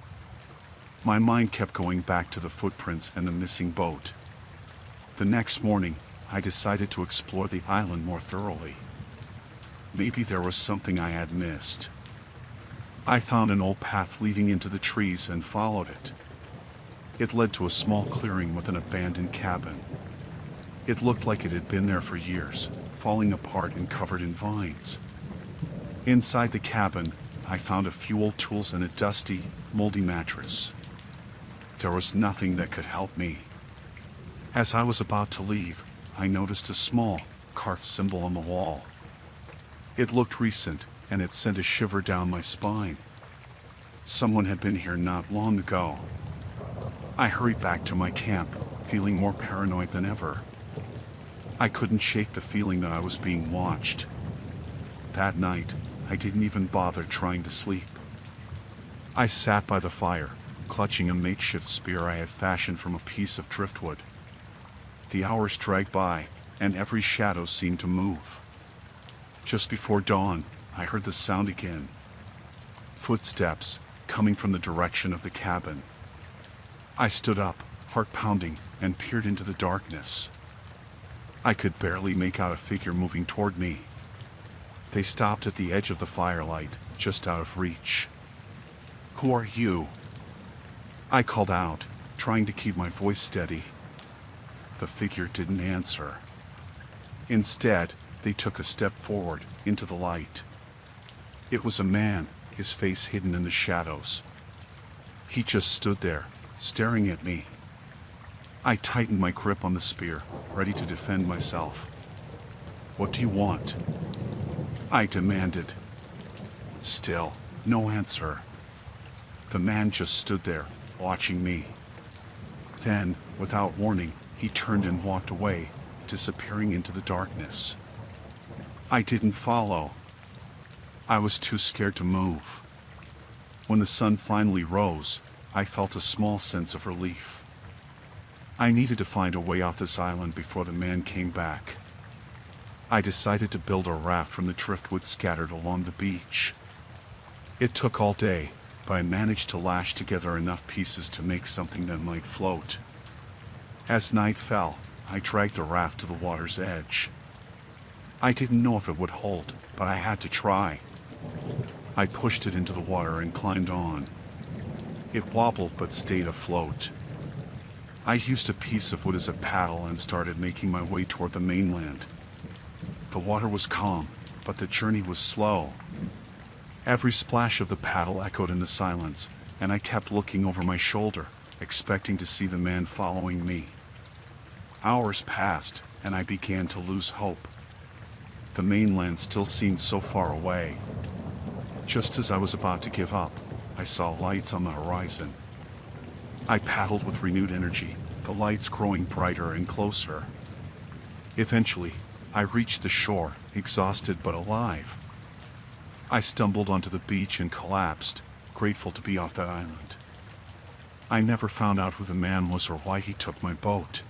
My mind kept going back to the footprints and the missing boat. The next morning, I decided to explore the island more thoroughly. Maybe there was something I had missed. I found an old path leading into the trees and followed it. It led to a small clearing with an abandoned cabin. It looked like it had been there for years, falling apart and covered in vines. Inside the cabin, I found a few old tools and a dusty, moldy mattress. There was nothing that could help me. As I was about to leave, I noticed a small, carved symbol on the wall. It looked recent, and it sent a shiver down my spine. Someone had been here not long ago. I hurried back to my camp, feeling more paranoid than ever. I couldn't shake the feeling that I was being watched. That night, I didn't even bother trying to sleep. I sat by the fire, clutching a makeshift spear I had fashioned from a piece of driftwood. The hours dragged by, and every shadow seemed to move. Just before dawn, I heard the sound again. Footsteps, coming from the direction of the cabin. I stood up, heart pounding, and peered into the darkness. I could barely make out a figure moving toward me. They stopped at the edge of the firelight, just out of reach. "Who are you?" I called out, trying to keep my voice steady. The figure didn't answer. Instead, they took a step forward, into the light. It was a man, his face hidden in the shadows. He just stood there, staring at me. I tightened my grip on the spear, ready to defend myself. "What do you want?" I demanded. Still, no answer. The man just stood there, watching me. Then, without warning, he turned and walked away, disappearing into the darkness. I didn't follow. I was too scared to move. When the sun finally rose, I felt a small sense of relief. I needed to find a way off this island before the man came back. I decided to build a raft from the driftwood scattered along the beach. It took all day, but I managed to lash together enough pieces to make something that might float. As night fell, I dragged the raft to the water's edge. I didn't know if it would hold, but I had to try. I pushed it into the water and climbed on. It wobbled but stayed afloat. I used a piece of wood as a paddle and started making my way toward the mainland. The water was calm, but the journey was slow. Every splash of the paddle echoed in the silence, and I kept looking over my shoulder, expecting to see the man following me. Hours passed, and I began to lose hope. The mainland still seemed so far away. Just as I was about to give up, I saw lights on the horizon. I paddled with renewed energy, the lights growing brighter and closer. Eventually, I reached the shore, exhausted but alive. I stumbled onto the beach and collapsed, grateful to be off that island. I never found out who the man was or why he took my boat.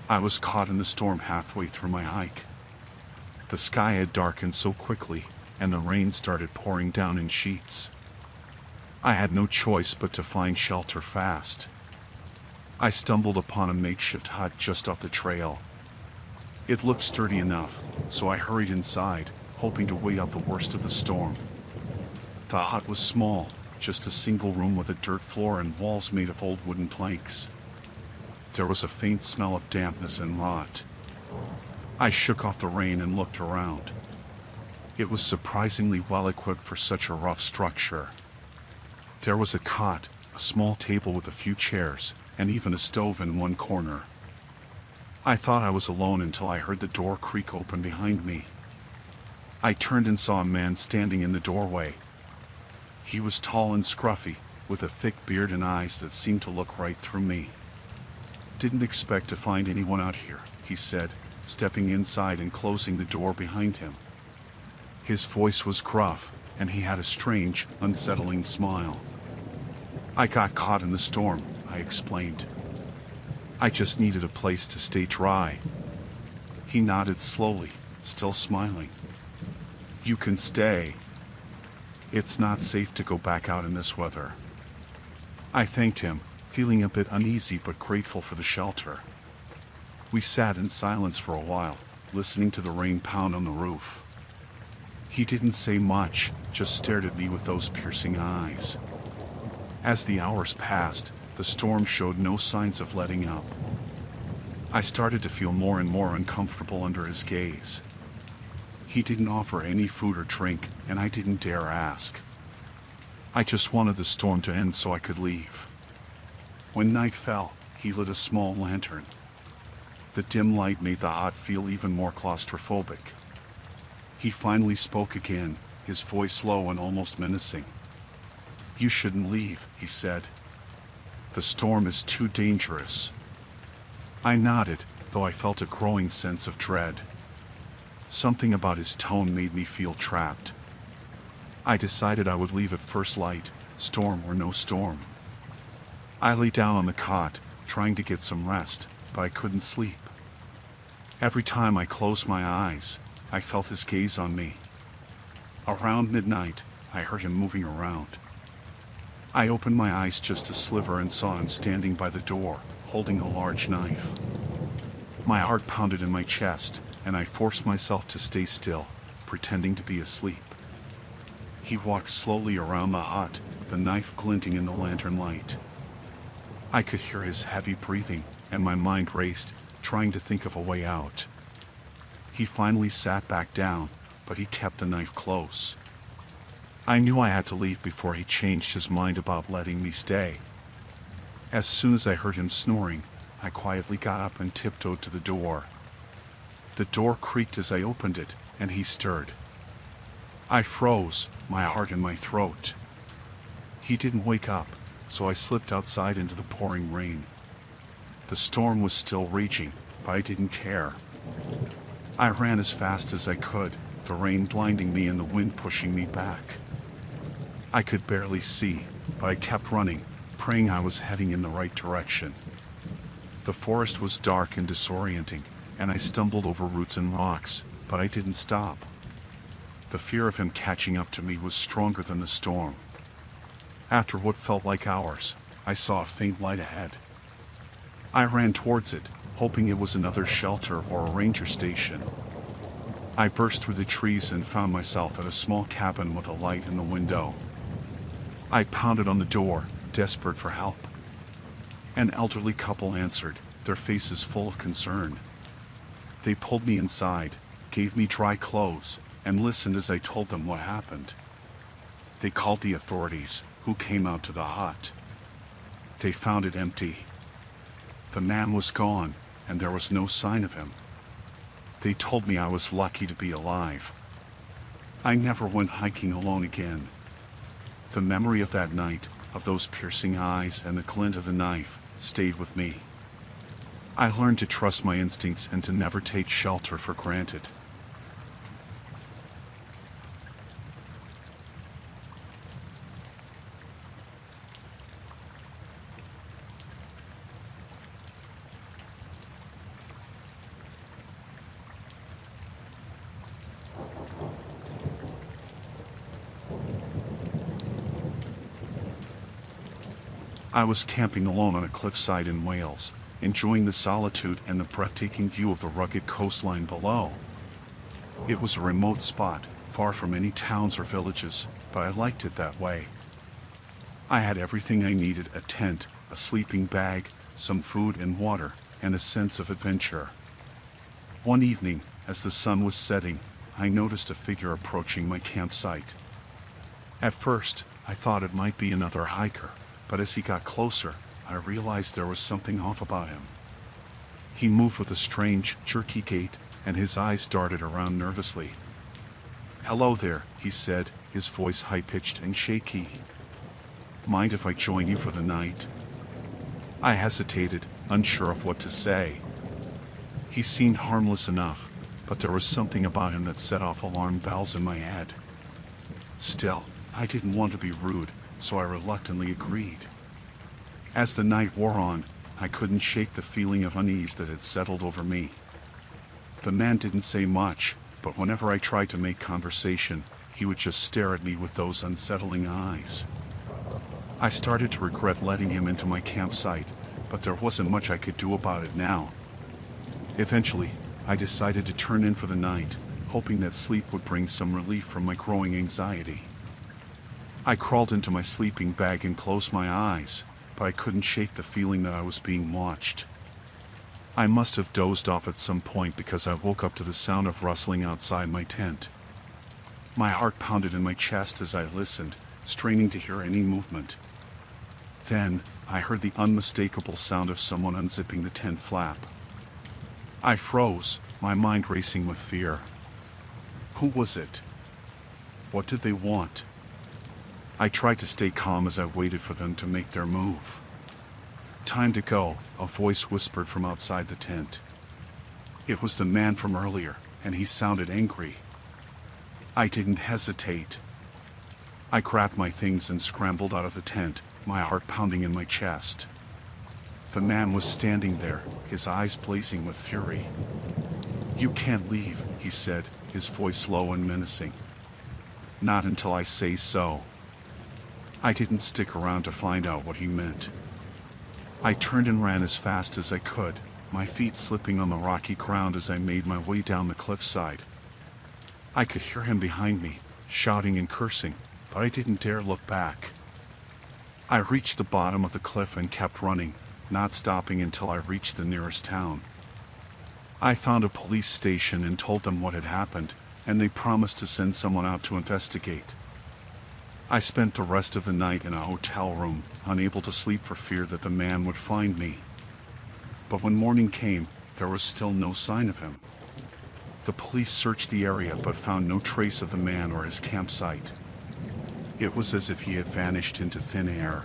I was caught in the storm halfway through my hike. The sky had darkened so quickly, and the rain started pouring down in sheets. I had no choice but to find shelter fast. I stumbled upon a makeshift hut just off the trail. It looked sturdy enough, so I hurried inside, hoping to wait out the worst of the storm. The hut was small, just a single room with a dirt floor and walls made of old wooden planks. There was a faint smell of dampness and rot. I shook off the rain and looked around. It was surprisingly well equipped for such a rough structure. There was a cot, a small table with a few chairs, and even a stove in one corner. I thought I was alone until I heard the door creak open behind me. I turned and saw a man standing in the doorway. He was tall and scruffy, with a thick beard and eyes that seemed to look right through me. "Didn't expect to find anyone out here," he said, stepping inside and closing the door behind him. His voice was gruff, and he had a strange, unsettling smile. "I got caught in the storm," I explained. "I just needed a place to stay dry." He nodded slowly, still smiling. "You can stay. It's not safe to go back out in this weather." I thanked him, feeling a bit uneasy but grateful for the shelter. We sat in silence for a while, listening to the rain pound on the roof. He didn't say much, just stared at me with those piercing eyes. As the hours passed, the storm showed no signs of letting up. I started to feel more and more uncomfortable under his gaze. He didn't offer any food or drink, and I didn't dare ask. I just wanted the storm to end so I could leave. When night fell, he lit a small lantern. The dim light made the hut feel even more claustrophobic. He finally spoke again, his voice low and almost menacing. "You shouldn't leave," he said. "The storm is too dangerous." I nodded, though I felt a growing sense of dread. Something about his tone made me feel trapped. I decided I would leave at first light, storm or no storm. I lay down on the cot, trying to get some rest, but I couldn't sleep. Every time I closed my eyes, I felt his gaze on me. Around midnight, I heard him moving around. I opened my eyes just a sliver and saw him standing by the door, holding a large knife. My heart pounded in my chest, and I forced myself to stay still, pretending to be asleep. He walked slowly around the hut, the knife glinting in the lantern light. I could hear his heavy breathing, and my mind raced, trying to think of a way out. He finally sat back down, but he kept the knife close. I knew I had to leave before he changed his mind about letting me stay. As soon as I heard him snoring, I quietly got up and tiptoed to the door. The door creaked as I opened it, and he stirred. I froze, my heart in my throat. He didn't wake up, so I slipped outside into the pouring rain. The storm was still raging, but I didn't care. I ran as fast as I could, the rain blinding me and the wind pushing me back. I could barely see, but I kept running, praying I was heading in the right direction. The forest was dark and disorienting, and I stumbled over roots and rocks, but I didn't stop. The fear of him catching up to me was stronger than the storm. After what felt like hours, I saw a faint light ahead. I ran towards it, hoping it was another shelter or a ranger station. I burst through the trees and found myself at a small cabin with a light in the window. I pounded on the door, desperate for help. An elderly couple answered, their faces full of concern. They pulled me inside, gave me dry clothes, and listened as I told them what happened. They called the authorities, who came out to the hut. They found it empty. The man was gone, and there was no sign of him. They told me I was lucky to be alive. I never went hiking alone again. The memory of that night, of those piercing eyes and the glint of the knife, stayed with me. I learned to trust my instincts and to never take shelter for granted. I was camping alone on a cliffside in Wales, enjoying the solitude and the breathtaking view of the rugged coastline below. It was a remote spot, far from any towns or villages, but I liked it that way. I had everything I needed: a tent, a sleeping bag, some food and water, and a sense of adventure. One evening, as the sun was setting, I noticed a figure approaching my campsite. At first, I thought it might be another hiker, but as he got closer, I realized there was something off about him. He moved with a strange, jerky gait, and his eyes darted around nervously. "Hello there," he said, his voice high-pitched and shaky. "Mind if I join you for the night?" I hesitated, unsure of what to say. He seemed harmless enough, but there was something about him that set off alarm bells in my head. Still, I didn't want to be rude, so I reluctantly agreed. As the night wore on, I couldn't shake the feeling of unease that had settled over me. The man didn't say much, but whenever I tried to make conversation, he would just stare at me with those unsettling eyes. I started to regret letting him into my campsite, but there wasn't much I could do about it now. Eventually, I decided to turn in for the night, hoping that sleep would bring some relief from my growing anxiety. I crawled into my sleeping bag and closed my eyes, but I couldn't shake the feeling that I was being watched. I must have dozed off at some point because I woke up to the sound of rustling outside my tent. My heart pounded in my chest as I listened, straining to hear any movement. Then, I heard the unmistakable sound of someone unzipping the tent flap. I froze, my mind racing with fear. Who was it? What did they want? I tried to stay calm as I waited for them to make their move. "Time to go," a voice whispered from outside the tent. It was the man from earlier, and he sounded angry. I didn't hesitate. I grabbed my things and scrambled out of the tent, my heart pounding in my chest. The man was standing there, his eyes blazing with fury. "You can't leave," he said, his voice low and menacing. "Not until I say so." I didn't stick around to find out what he meant. I turned and ran as fast as I could, my feet slipping on the rocky ground as I made my way down the cliffside. I could hear him behind me, shouting and cursing, but I didn't dare look back. I reached the bottom of the cliff and kept running, not stopping until I reached the nearest town. I found a police station and told them what had happened, and they promised to send someone out to investigate. I spent the rest of the night in a hotel room, unable to sleep for fear that the man would find me. But when morning came, there was still no sign of him. The police searched the area but found no trace of the man or his campsite. It was as if he had vanished into thin air.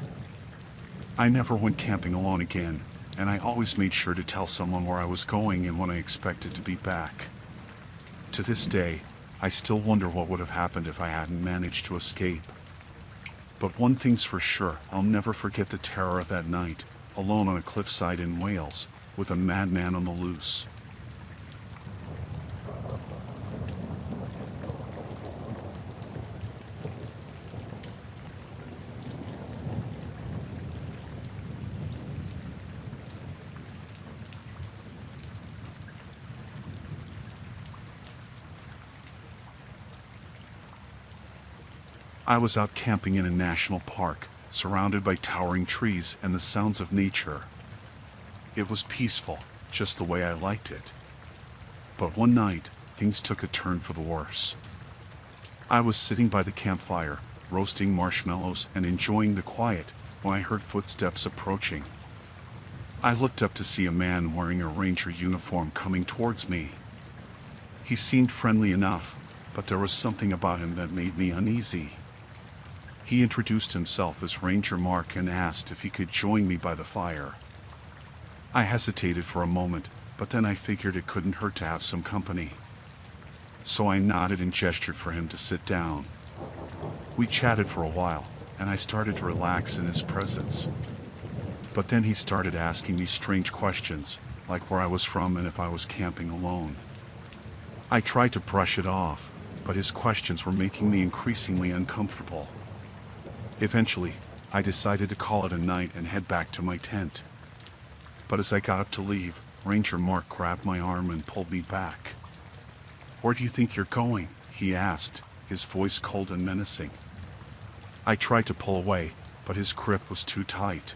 I never went camping alone again, and I always made sure to tell someone where I was going and when I expected to be back. To this day, I still wonder what would have happened if I hadn't managed to escape. But one thing's for sure, I'll never forget the terror of that night, alone on a cliffside in Wales, with a madman on the loose. I was out camping in a national park, surrounded by towering trees and the sounds of nature. It was peaceful, just the way I liked it. But one night, things took a turn for the worse. I was sitting by the campfire, roasting marshmallows and enjoying the quiet, when I heard footsteps approaching. I looked up to see a man wearing a ranger uniform coming towards me. He seemed friendly enough, but there was something about him that made me uneasy. He introduced himself as Ranger Mark and asked if he could join me by the fire. I hesitated for a moment, but then I figured it couldn't hurt to have some company. So I nodded and gestured for him to sit down. We chatted for a while, and I started to relax in his presence. But then he started asking me strange questions, like where I was from and if I was camping alone. I tried to brush it off, but his questions were making me increasingly uncomfortable. Eventually, I decided to call it a night and head back to my tent. But as I got up to leave, Ranger Mark grabbed my arm and pulled me back. "Where do you think you're going?" he asked, his voice cold and menacing. I tried to pull away, but his grip was too tight.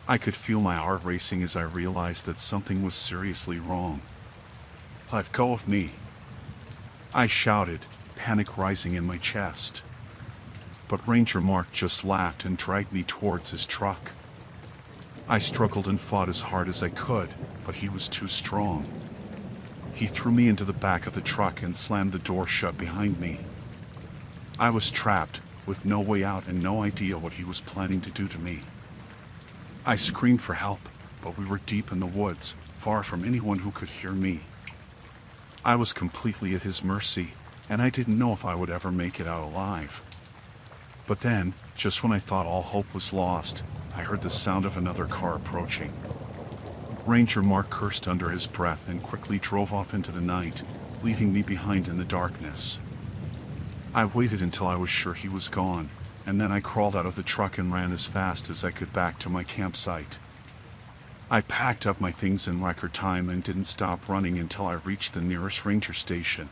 I could feel my heart racing as I realized that something was seriously wrong. "Let go of me!" I shouted, panic rising in my chest. But Ranger Mark just laughed and dragged me towards his truck. I struggled and fought as hard as I could, but he was too strong. He threw me into the back of the truck and slammed the door shut behind me. I was trapped, with no way out and no idea what he was planning to do to me. I screamed for help, but we were deep in the woods, far from anyone who could hear me. I was completely at his mercy, and I didn't know if I would ever make it out alive. But then, just when I thought all hope was lost, I heard the sound of another car approaching. Ranger Mark cursed under his breath and quickly drove off into the night, leaving me behind in the darkness. I waited until I was sure he was gone, and then I crawled out of the truck and ran as fast as I could back to my campsite. I packed up my things in record time and didn't stop running until I reached the nearest ranger station.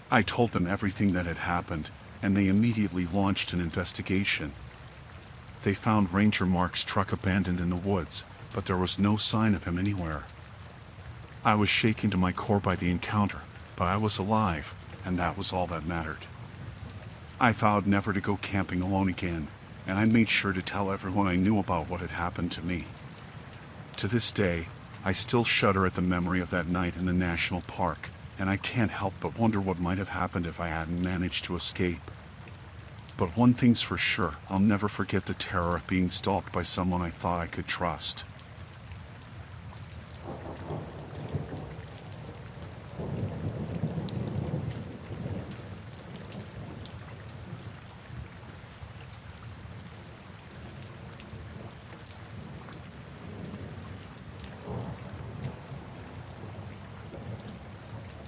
I told them everything that had happened, and they immediately launched an investigation. They found Ranger Mark's truck abandoned in the woods, but there was no sign of him anywhere. I was shaken to my core by the encounter, but I was alive, and that was all that mattered. I vowed never to go camping alone again, and I made sure to tell everyone I knew about what had happened to me. To this day, I still shudder at the memory of that night in the national park, and I can't help but wonder what might have happened if I hadn't managed to escape. But one thing's for sure, I'll never forget the terror of being stalked by someone I thought I could trust.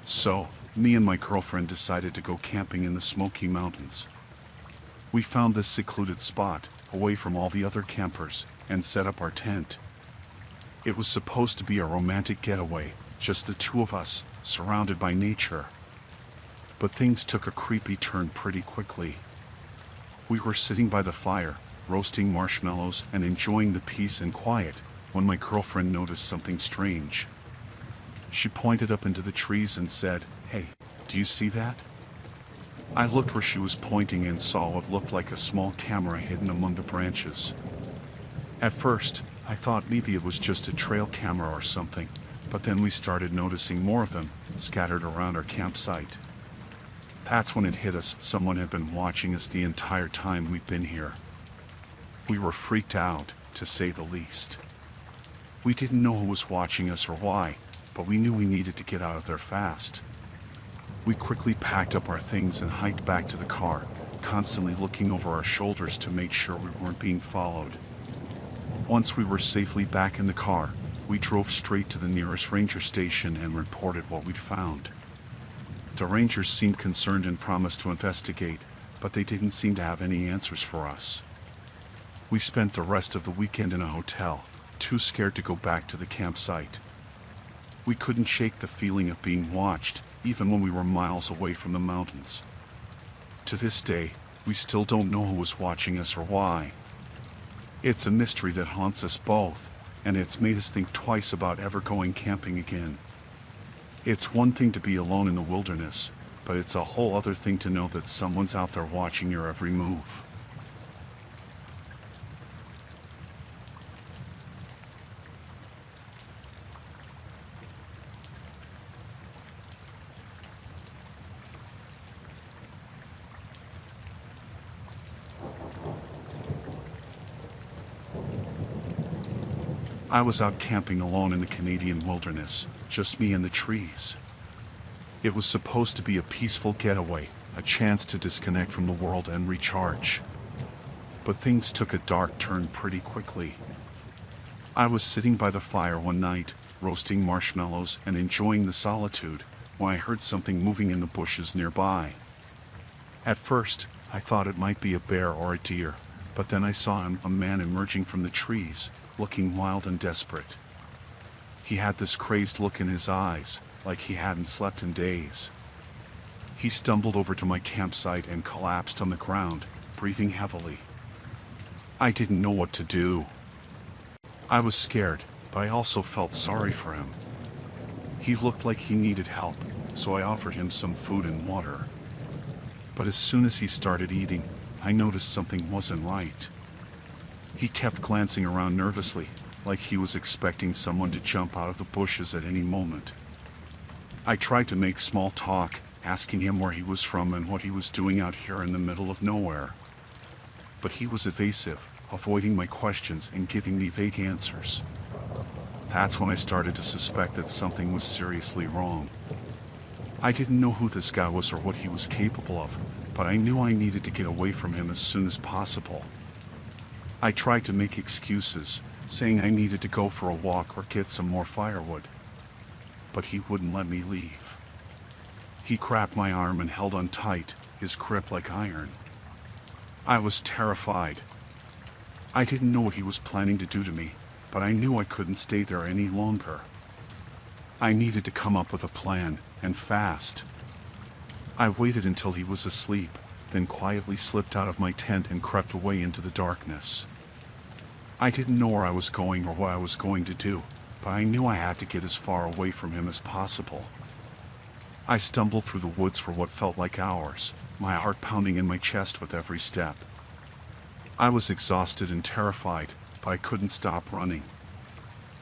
So, me and my girlfriend decided to go camping in the Smoky Mountains. We found this secluded spot, away from all the other campers, and set up our tent. It was supposed to be a romantic getaway, just the two of us, surrounded by nature. But things took a creepy turn pretty quickly. We were sitting by the fire, roasting marshmallows and enjoying the peace and quiet, when my girlfriend noticed something strange. She pointed up into the trees and said, "Hey, do you see that?" I looked where she was pointing and saw what looked like a small camera hidden among the branches. At first, I thought maybe it was just a trail camera or something, but then we started noticing more of them, scattered around our campsite. That's when it hit us, someone had been watching us the entire time we'd been here. We were freaked out, to say the least. We didn't know who was watching us or why, but we knew we needed to get out of there fast. We quickly packed up our things and hiked back to the car, constantly looking over our shoulders to make sure we weren't being followed. Once we were safely back in the car, we drove straight to the nearest ranger station and reported what we'd found. The rangers seemed concerned and promised to investigate, but they didn't seem to have any answers for us. We spent the rest of the weekend in a hotel, too scared to go back to the campsite. We couldn't shake the feeling of being watched, even when we were miles away from the mountains. To this day, we still don't know who was watching us or why. It's a mystery that haunts us both, and it's made us think twice about ever going camping again. It's one thing to be alone in the wilderness, but it's a whole other thing to know that someone's out there watching your every move. I was out camping alone in the Canadian wilderness, just me and the trees. It was supposed to be a peaceful getaway, a chance to disconnect from the world and recharge. But things took a dark turn pretty quickly. I was sitting by the fire one night, roasting marshmallows and enjoying the solitude, when I heard something moving in the bushes nearby. At first, I thought it might be a bear or a deer, but then I saw a man emerging from the trees, looking wild and desperate. He had this crazed look in his eyes, like he hadn't slept in days. He stumbled over to my campsite and collapsed on the ground, breathing heavily. I didn't know what to do. I was scared, but I also felt sorry for him. He looked like he needed help, so I offered him some food and water. But as soon as he started eating, I noticed something wasn't right. He kept glancing around nervously, like he was expecting someone to jump out of the bushes at any moment. I tried to make small talk, asking him where he was from and what he was doing out here in the middle of nowhere. But he was evasive, avoiding my questions and giving me vague answers. That's when I started to suspect that something was seriously wrong. I didn't know who this guy was or what he was capable of, but I knew I needed to get away from him as soon as possible. I tried to make excuses, saying I needed to go for a walk or get some more firewood. But he wouldn't let me leave. He grabbed my arm and held on tight, his grip like iron. I was terrified. I didn't know what he was planning to do to me, but I knew I couldn't stay there any longer. I needed to come up with a plan, and fast. I waited until he was asleep, then quietly slipped out of my tent and crept away into the darkness. I didn't know where I was going or what I was going to do, but I knew I had to get as far away from him as possible. I stumbled through the woods for what felt like hours, my heart pounding in my chest with every step. I was exhausted and terrified, but I couldn't stop running.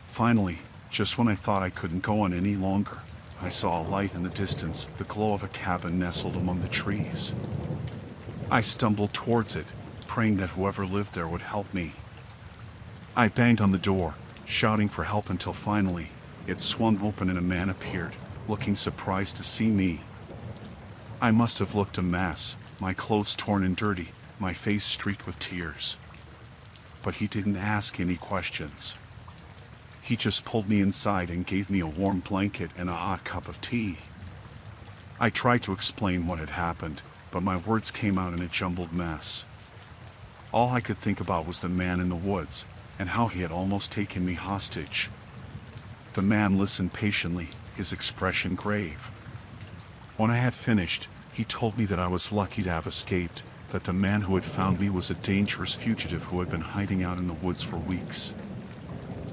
Finally, just when I thought I couldn't go on any longer, I saw a light in the distance, the glow of a cabin nestled among the trees. I stumbled towards it, praying that whoever lived there would help me. I banged on the door, shouting for help until finally, it swung open and a man appeared, looking surprised to see me. I must have looked a mess, my clothes torn and dirty, my face streaked with tears. But he didn't ask any questions. He just pulled me inside and gave me a warm blanket and a hot cup of tea. I tried to explain what had happened, but my words came out in a jumbled mess. All I could think about was the man in the woods, and how he had almost taken me hostage. The man listened patiently, his expression grave. When I had finished, he told me that I was lucky to have escaped, that the man who had found me was a dangerous fugitive who had been hiding out in the woods for weeks.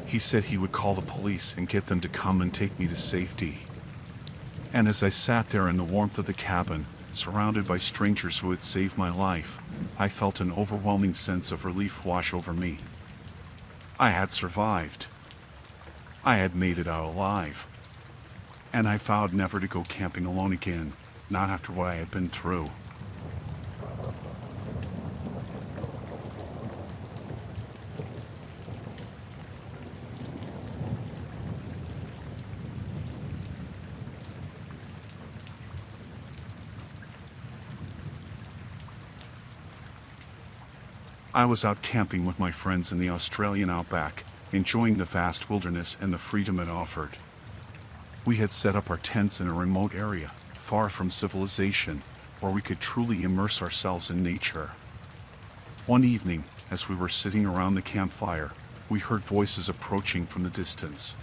He said he would call the police and get them to come and take me to safety. And as I sat there in the warmth of the cabin, surrounded by strangers who had saved my life, I felt an overwhelming sense of relief wash over me. I had survived. I had made it out alive. And I vowed never to go camping alone again, not after what I had been through. I was out camping with my friends in the Australian outback, enjoying the vast wilderness and the freedom it offered. We had set up our tents in a remote area, far from civilization, where we could truly immerse ourselves in nature. One evening, as we were sitting around the campfire, we heard voices approaching from the distance.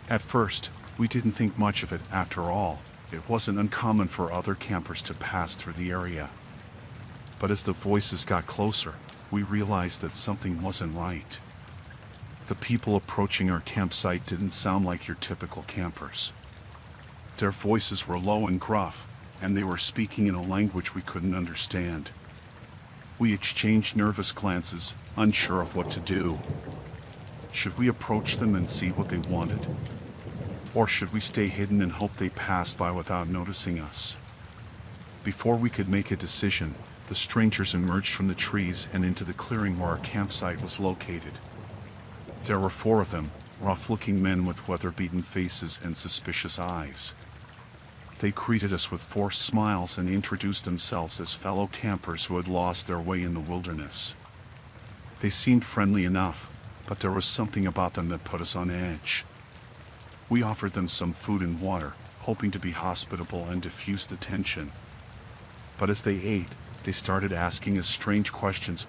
At first, we didn't think much of it. After all, it wasn't uncommon for other campers to pass through the area. But as the voices got closer, we realized that something wasn't right. The people approaching our campsite didn't sound like your typical campers. Their voices were low and gruff, and they were speaking in a language we couldn't understand. We exchanged nervous glances, unsure of what to do. Should we approach them and see what they wanted? Or should we stay hidden and hope they passed by without noticing us? Before we could make a decision, the strangers emerged from the trees and into the clearing where our campsite was located. There were 4 of them, rough-looking men with weather-beaten faces and suspicious eyes. They greeted us with forced smiles and introduced themselves as fellow campers who had lost their way in the wilderness. They seemed friendly enough, but there was something about them that put us on edge. We offered them some food and water, hoping to be hospitable and diffuse the tension. But as they ate, they started asking us strange questions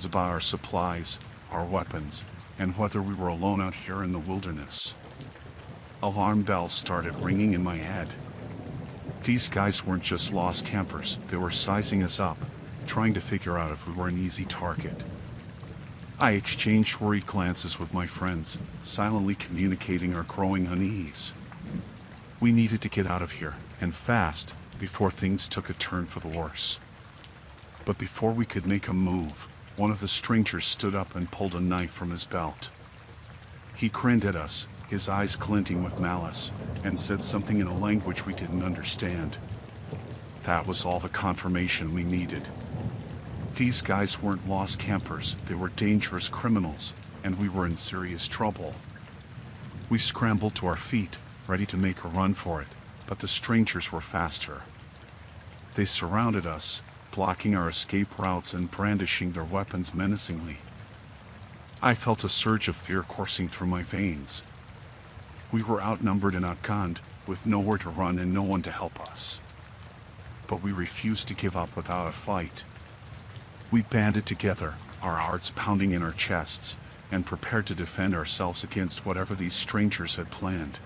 about our supplies, our weapons, and whether we were alone out here in the wilderness. Alarm bells started ringing in my head. These guys weren't just lost campers, they were sizing us up, trying to figure out if we were an easy target. I exchanged worried glances with my friends, silently communicating our growing unease. We needed to get out of here, and fast, before things took a turn for the worse. But before we could make a move, one of the strangers stood up and pulled a knife from his belt. He grinned at us, his eyes glinting with malice, and said something in a language we didn't understand. That was all the confirmation we needed. These guys weren't lost campers, they were dangerous criminals, and we were in serious trouble. We scrambled to our feet, ready to make a run for it, but the strangers were faster. They surrounded us, blocking our escape routes and brandishing their weapons menacingly. I felt a surge of fear coursing through my veins. We were outnumbered and outgunned, with nowhere to run and no one to help us. But we refused to give up without a fight. We banded together, our hearts pounding in our chests, and prepared to defend ourselves against whatever these strangers had planned.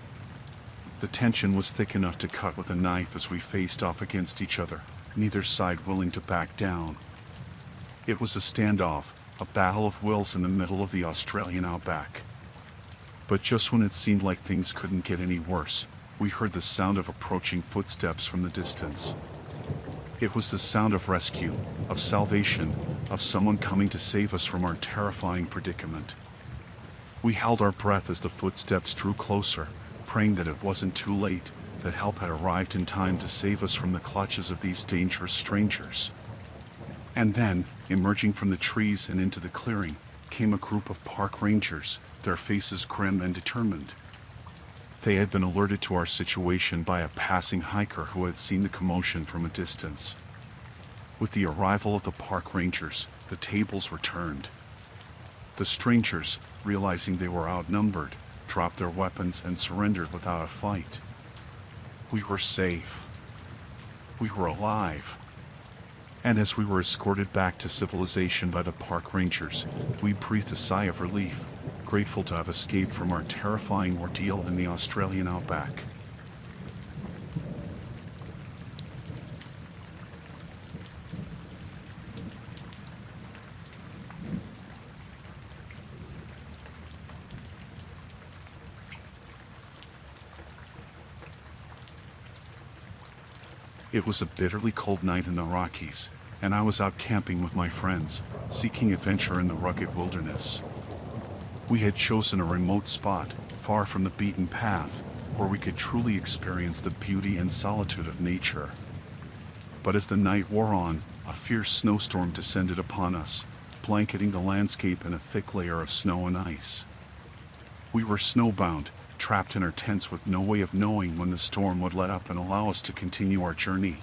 The tension was thick enough to cut with a knife as we faced off against each other, neither side willing to back down. It was a standoff, a battle of wills in the middle of the Australian outback. But just when it seemed like things couldn't get any worse, we heard the sound of approaching footsteps from the distance. It was the sound of rescue, of salvation, of someone coming to save us from our terrifying predicament. We held our breath as the footsteps drew closer, praying that it wasn't too late, that help had arrived in time to save us from the clutches of these dangerous strangers. And then, emerging from the trees and into the clearing, came a group of park rangers, their faces grim and determined. They had been alerted to our situation by a passing hiker who had seen the commotion from a distance. With the arrival of the park rangers, the tables were turned. The strangers, realizing they were outnumbered, dropped their weapons and surrendered without a fight. We were safe. We were alive. And as we were escorted back to civilization by the park rangers, we breathed a sigh of relief, grateful to have escaped from our terrifying ordeal in the Australian outback. It was a bitterly cold night in the Rockies, and I was out camping with my friends, seeking adventure in the rugged wilderness. We had chosen a remote spot, far from the beaten path, where we could truly experience the beauty and solitude of nature. But as the night wore on, a fierce snowstorm descended upon us, blanketing the landscape in a thick layer of snow and ice. We were snowbound, trapped in our tents with no way of knowing when the storm would let up and allow us to continue our journey.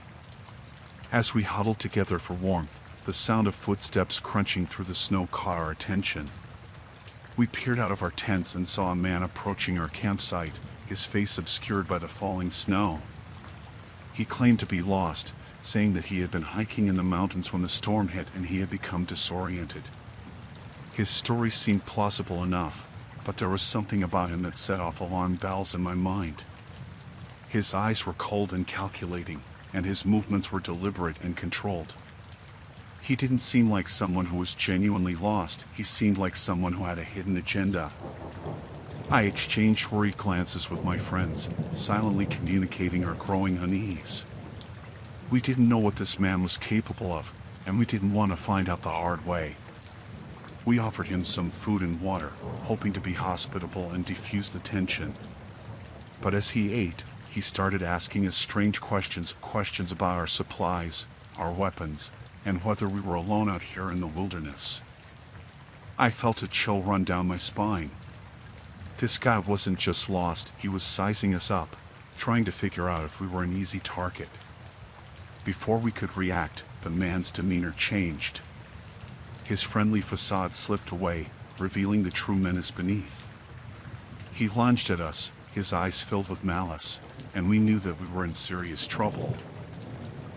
As we huddled together for warmth, the sound of footsteps crunching through the snow caught our attention. We peered out of our tents and saw a man approaching our campsite, his face obscured by the falling snow. He claimed to be lost, saying that he had been hiking in the mountains when the storm hit and he had become disoriented. His story seemed plausible enough, but there was something about him that set off alarm bells in my mind. His eyes were cold and calculating, and his movements were deliberate and controlled. He didn't seem like someone who was genuinely lost, he seemed like someone who had a hidden agenda. I exchanged worried glances with my friends, silently communicating our growing unease. We didn't know what this man was capable of, and we didn't want to find out the hard way. We offered him some food and water, hoping to be hospitable and defuse the tension. But as he ate, he started asking us strange questions about our supplies, our weapons, and whether we were alone out here in the wilderness. I felt a chill run down my spine. This guy wasn't just lost, he was sizing us up, trying to figure out if we were an easy target. Before we could react, the man's demeanor changed. His friendly facade slipped away, revealing the true menace beneath. He lunged at us, his eyes filled with malice, and we knew that we were in serious trouble.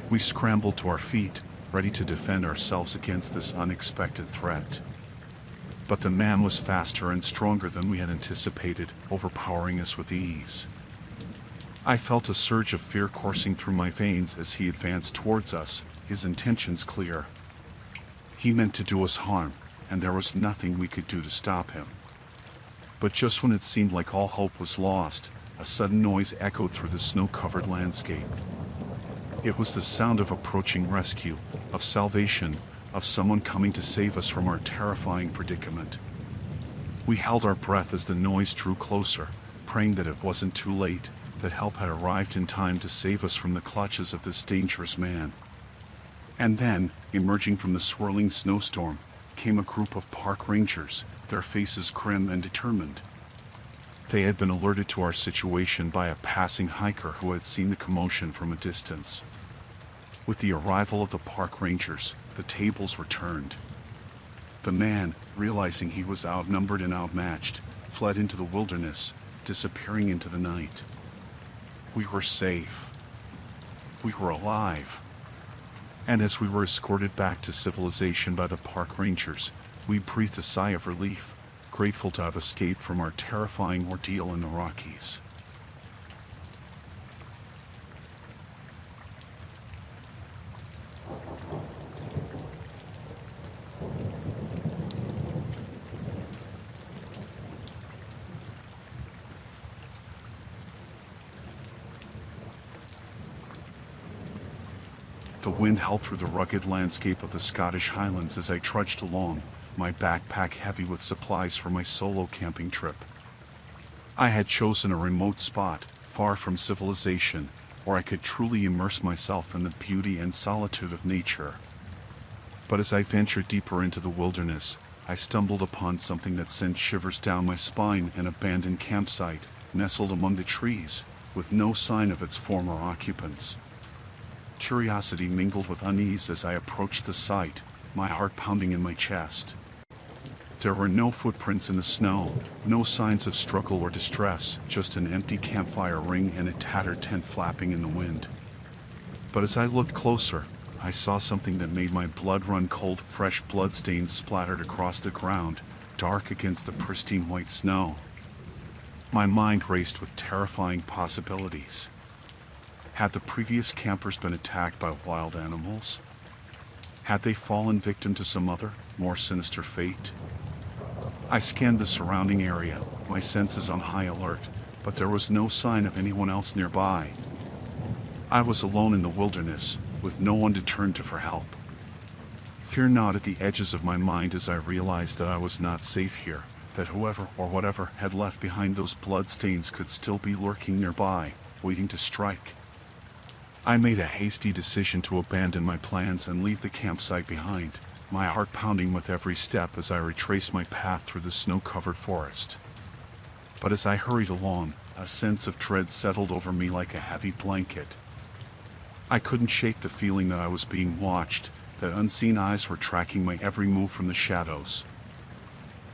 We scrambled to our feet, ready to defend ourselves against this unexpected threat. But the man was faster and stronger than we had anticipated, overpowering us with ease. I felt a surge of fear coursing through my veins as he advanced towards us, his intentions clear. He meant to do us harm, and there was nothing we could do to stop him. But just when it seemed like all hope was lost, a sudden noise echoed through the snow-covered landscape. It was the sound of approaching rescue, of salvation, of someone coming to save us from our terrifying predicament. We held our breath as the noise drew closer, praying that it wasn't too late, that help had arrived in time to save us from the clutches of this dangerous man. And then, emerging from the swirling snowstorm, came a group of park rangers, their faces grim and determined. They had been alerted to our situation by a passing hiker who had seen the commotion from a distance. With the arrival of the park rangers, the tables were turned. The man, realizing he was outnumbered and outmatched, fled into the wilderness, disappearing into the night. We were safe. We were alive. And as we were escorted back to civilization by the park rangers, we breathed a sigh of relief, grateful to have escaped from our terrifying ordeal in the Rockies. The wind howled through the rugged landscape of the Scottish Highlands as I trudged along, my backpack heavy with supplies for my solo camping trip. I had chosen a remote spot, far from civilization, where I could truly immerse myself in the beauty and solitude of nature. But as I ventured deeper into the wilderness, I stumbled upon something that sent shivers down my spine: an abandoned campsite, nestled among the trees, with no sign of its former occupants. Curiosity mingled with unease as I approached the site, my heart pounding in my chest. There were no footprints in the snow, no signs of struggle or distress, just an empty campfire ring and a tattered tent flapping in the wind. But as I looked closer, I saw something that made my blood run cold. Fresh bloodstains splattered across the ground, dark against the pristine white snow. My mind raced with terrifying possibilities. Had the previous campers been attacked by wild animals? Had they fallen victim to some other, more sinister fate? I scanned the surrounding area, my senses on high alert, but there was no sign of anyone else nearby. I was alone in the wilderness, with no one to turn to for help. Fear gnawed at the edges of my mind as I realized that I was not safe here, that whoever or whatever had left behind those bloodstains could still be lurking nearby, waiting to strike. I made a hasty decision to abandon my plans and leave the campsite behind, my heart pounding with every step as I retraced my path through the snow-covered forest. But as I hurried along, a sense of dread settled over me like a heavy blanket. I couldn't shake the feeling that I was being watched, that unseen eyes were tracking my every move from the shadows.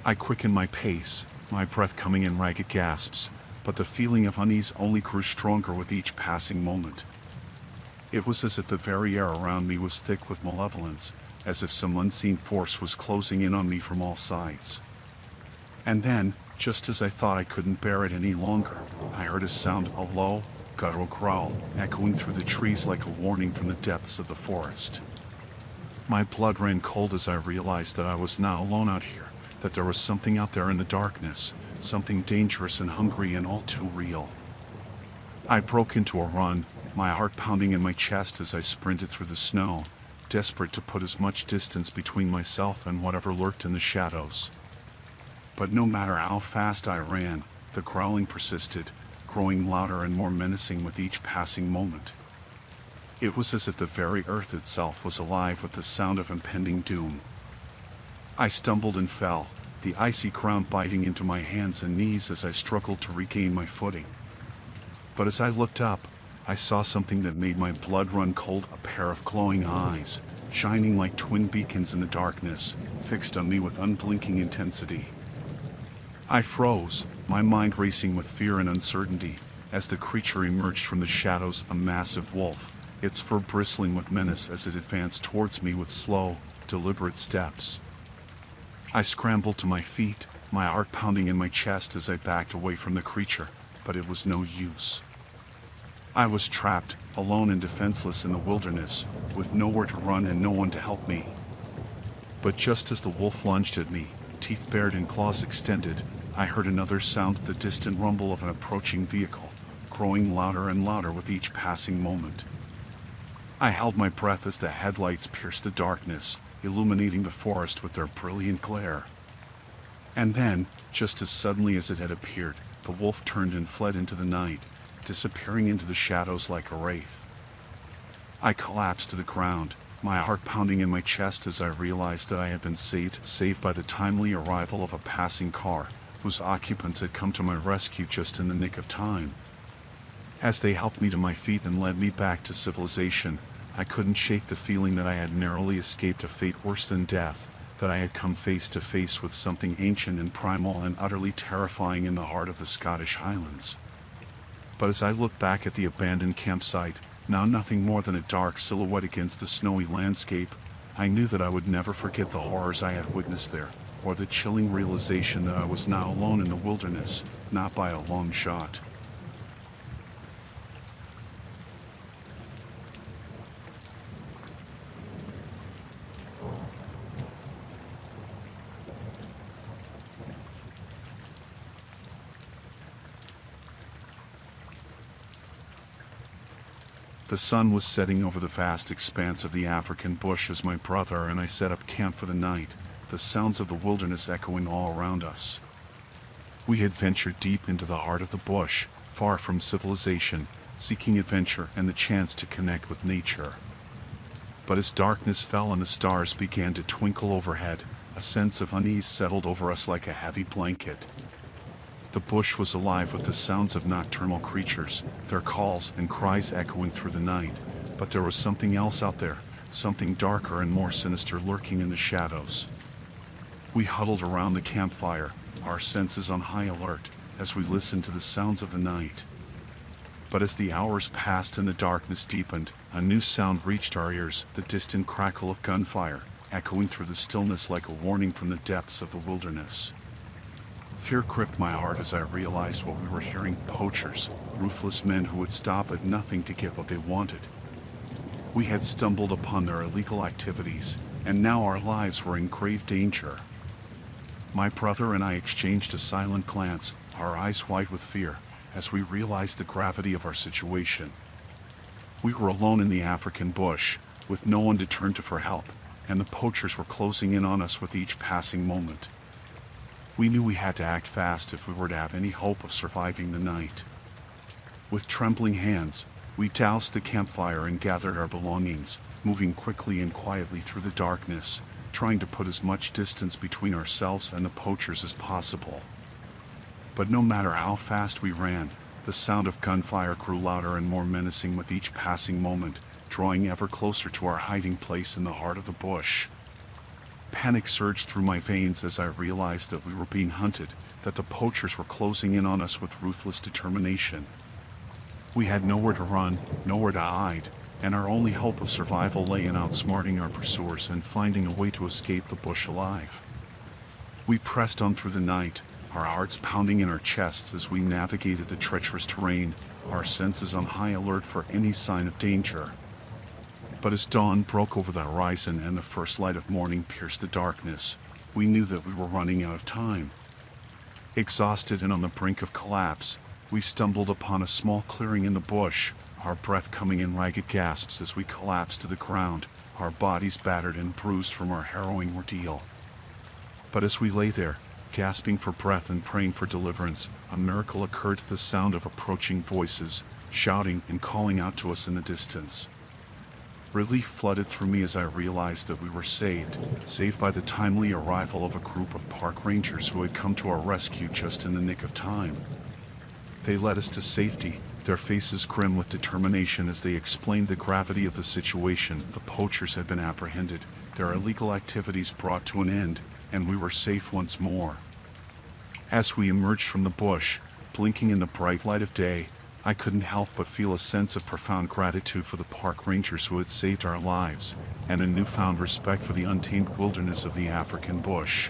I quickened my pace, my breath coming in ragged gasps, but the feeling of unease only grew stronger with each passing moment. It was as if the very air around me was thick with malevolence, as if some unseen force was closing in on me from all sides. And then, just as I thought I couldn't bear it any longer, I heard a sound, a low, guttural growl, echoing through the trees like a warning from the depths of the forest. My blood ran cold as I realized that I was not alone out here, that there was something out there in the darkness, something dangerous and hungry and all too real. I broke into a run, my heart pounding in my chest as I sprinted through the snow, desperate to put as much distance between myself and whatever lurked in the shadows. But no matter how fast I ran, the growling persisted, growing louder and more menacing with each passing moment. It was as if the very earth itself was alive with the sound of impending doom. I stumbled and fell, the icy ground biting into my hands and knees as I struggled to regain my footing. But as I looked up, I saw something that made my blood run cold, a pair of glowing eyes, shining like twin beacons in the darkness, fixed on me with unblinking intensity. I froze, my mind racing with fear and uncertainty, as the creature emerged from the shadows, a massive wolf, its fur bristling with menace as it advanced towards me with slow, deliberate steps. I scrambled to my feet, my heart pounding in my chest as I backed away from the creature, but it was no use. I was trapped, alone and defenseless in the wilderness, with nowhere to run and no one to help me. But just as the wolf lunged at me, teeth bared and claws extended, I heard another sound, the distant rumble of an approaching vehicle, growing louder and louder with each passing moment. I held my breath as the headlights pierced the darkness, illuminating the forest with their brilliant glare. And then, just as suddenly as it had appeared, the wolf turned and fled into the night, disappearing into the shadows like a wraith. I collapsed to the ground, my heart pounding in my chest as I realized that I had been saved by the timely arrival of a passing car, whose occupants had come to my rescue just in the nick of time. As they helped me to my feet and led me back to civilization, I couldn't shake the feeling that I had narrowly escaped a fate worse than death, that I had come face to face with something ancient and primal and utterly terrifying in the heart of the Scottish Highlands. But as I looked back at the abandoned campsite, now nothing more than a dark silhouette against the snowy landscape, I knew that I would never forget the horrors I had witnessed there, or the chilling realization that I was now alone in the wilderness, not by a long shot. The sun was setting over the vast expanse of the African bush as my brother and I set up camp for the night, the sounds of the wilderness echoing all around us. We had ventured deep into the heart of the bush, far from civilization, seeking adventure and the chance to connect with nature. But as darkness fell and the stars began to twinkle overhead, a sense of unease settled over us like a heavy blanket. The bush was alive with the sounds of nocturnal creatures, their calls and cries echoing through the night, but there was something else out there, something darker and more sinister lurking in the shadows. We huddled around the campfire, our senses on high alert, as we listened to the sounds of the night. But as the hours passed and the darkness deepened, a new sound reached our ears, the distant crackle of gunfire, echoing through the stillness like a warning from the depths of the wilderness. Fear gripped my heart as I realized what we were hearing: poachers, ruthless men who would stop at nothing to get what they wanted. We had stumbled upon their illegal activities, and now our lives were in grave danger. My brother and I exchanged a silent glance, our eyes wide with fear, as we realized the gravity of our situation. We were alone in the African bush, with no one to turn to for help, and the poachers were closing in on us with each passing moment. We knew we had to act fast if we were to have any hope of surviving the night. With trembling hands, we doused the campfire and gathered our belongings, moving quickly and quietly through the darkness, trying to put as much distance between ourselves and the poachers as possible. But no matter how fast we ran, the sound of gunfire grew louder and more menacing with each passing moment, drawing ever closer to our hiding place in the heart of the bush. Panic surged through my veins as I realized that we were being hunted, that the poachers were closing in on us with ruthless determination. We had nowhere to run, nowhere to hide, and our only hope of survival lay in outsmarting our pursuers and finding a way to escape the bush alive. We pressed on through the night, our hearts pounding in our chests as we navigated the treacherous terrain, our senses on high alert for any sign of danger. But as dawn broke over the horizon and the first light of morning pierced the darkness, we knew that we were running out of time. Exhausted and on the brink of collapse, we stumbled upon a small clearing in the bush, our breath coming in ragged gasps as we collapsed to the ground, our bodies battered and bruised from our harrowing ordeal. But as we lay there, gasping for breath and praying for deliverance, a miracle occurred, the sound of approaching voices, shouting and calling out to us in the distance. Relief flooded through me as I realized that we were saved by the timely arrival of a group of park rangers who had come to our rescue just in the nick of time. They led us to safety, their faces grim with determination as they explained the gravity of the situation. The poachers had been apprehended, their illegal activities brought to an end, and we were safe once more. As we emerged from the bush, blinking in the bright light of day, I couldn't help but feel a sense of profound gratitude for the park rangers who had saved our lives, and a newfound respect for the untamed wilderness of the African bush.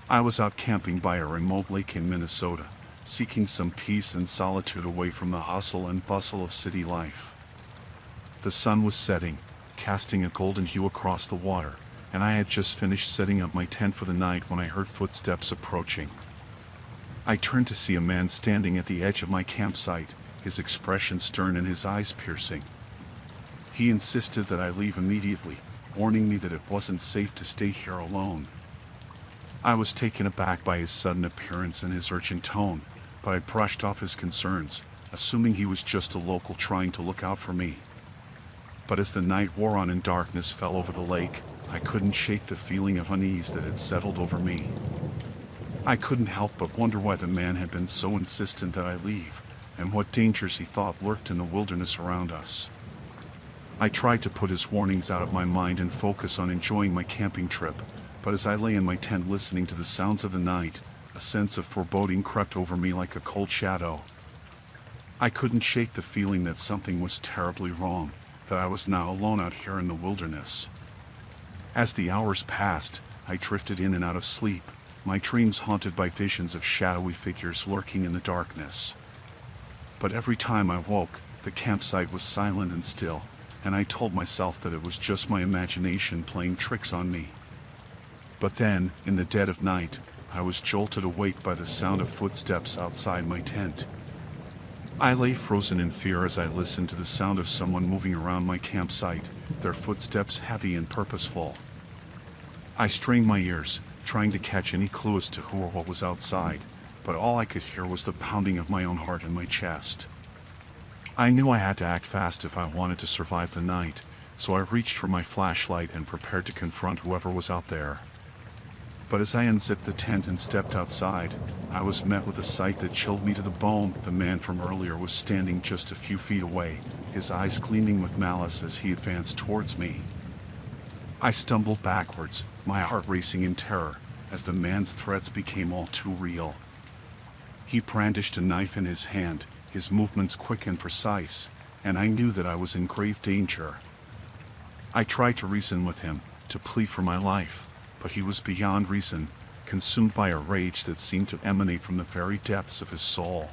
I was out camping by a remote lake in Minnesota, seeking some peace and solitude away from the hustle and bustle of city life. The sun was setting, casting a golden hue across the water, and I had just finished setting up my tent for the night when I heard footsteps approaching. I turned to see a man standing at the edge of my campsite, his expression stern and his eyes piercing. He insisted that I leave immediately, warning me that it wasn't safe to stay here alone. I was taken aback by his sudden appearance and his urgent tone, but I brushed off his concerns, assuming he was just a local trying to look out for me. But as the night wore on and darkness fell over the lake, I couldn't shake the feeling of unease that had settled over me. I couldn't help but wonder why the man had been so insistent that I leave, and what dangers he thought lurked in the wilderness around us. I tried to put his warnings out of my mind and focus on enjoying my camping trip, but as I lay in my tent listening to the sounds of the night, a sense of foreboding crept over me like a cold shadow. I couldn't shake the feeling that something was terribly wrong, that I was now alone out here in the wilderness. As the hours passed, I drifted in and out of sleep, my dreams haunted by visions of shadowy figures lurking in the darkness. But every time I woke, the campsite was silent and still, and I told myself that it was just my imagination playing tricks on me. But then, in the dead of night, I was jolted awake by the sound of footsteps outside my tent. I lay frozen in fear as I listened to the sound of someone moving around my campsite, their footsteps heavy and purposeful. I strained my ears, trying to catch any clue as to who or what was outside, but all I could hear was the pounding of my own heart in my chest. I knew I had to act fast if I wanted to survive the night, so I reached for my flashlight and prepared to confront whoever was out there. But as I unzipped the tent and stepped outside, I was met with a sight that chilled me to the bone. The man from earlier was standing just a few feet away, his eyes gleaming with malice as he advanced towards me. I stumbled backwards, my heart racing in terror, as the man's threats became all too real. He brandished a knife in his hand, his movements quick and precise, and I knew that I was in grave danger. I tried to reason with him, to plead for my life, but he was beyond reason, consumed by a rage that seemed to emanate from the very depths of his soul.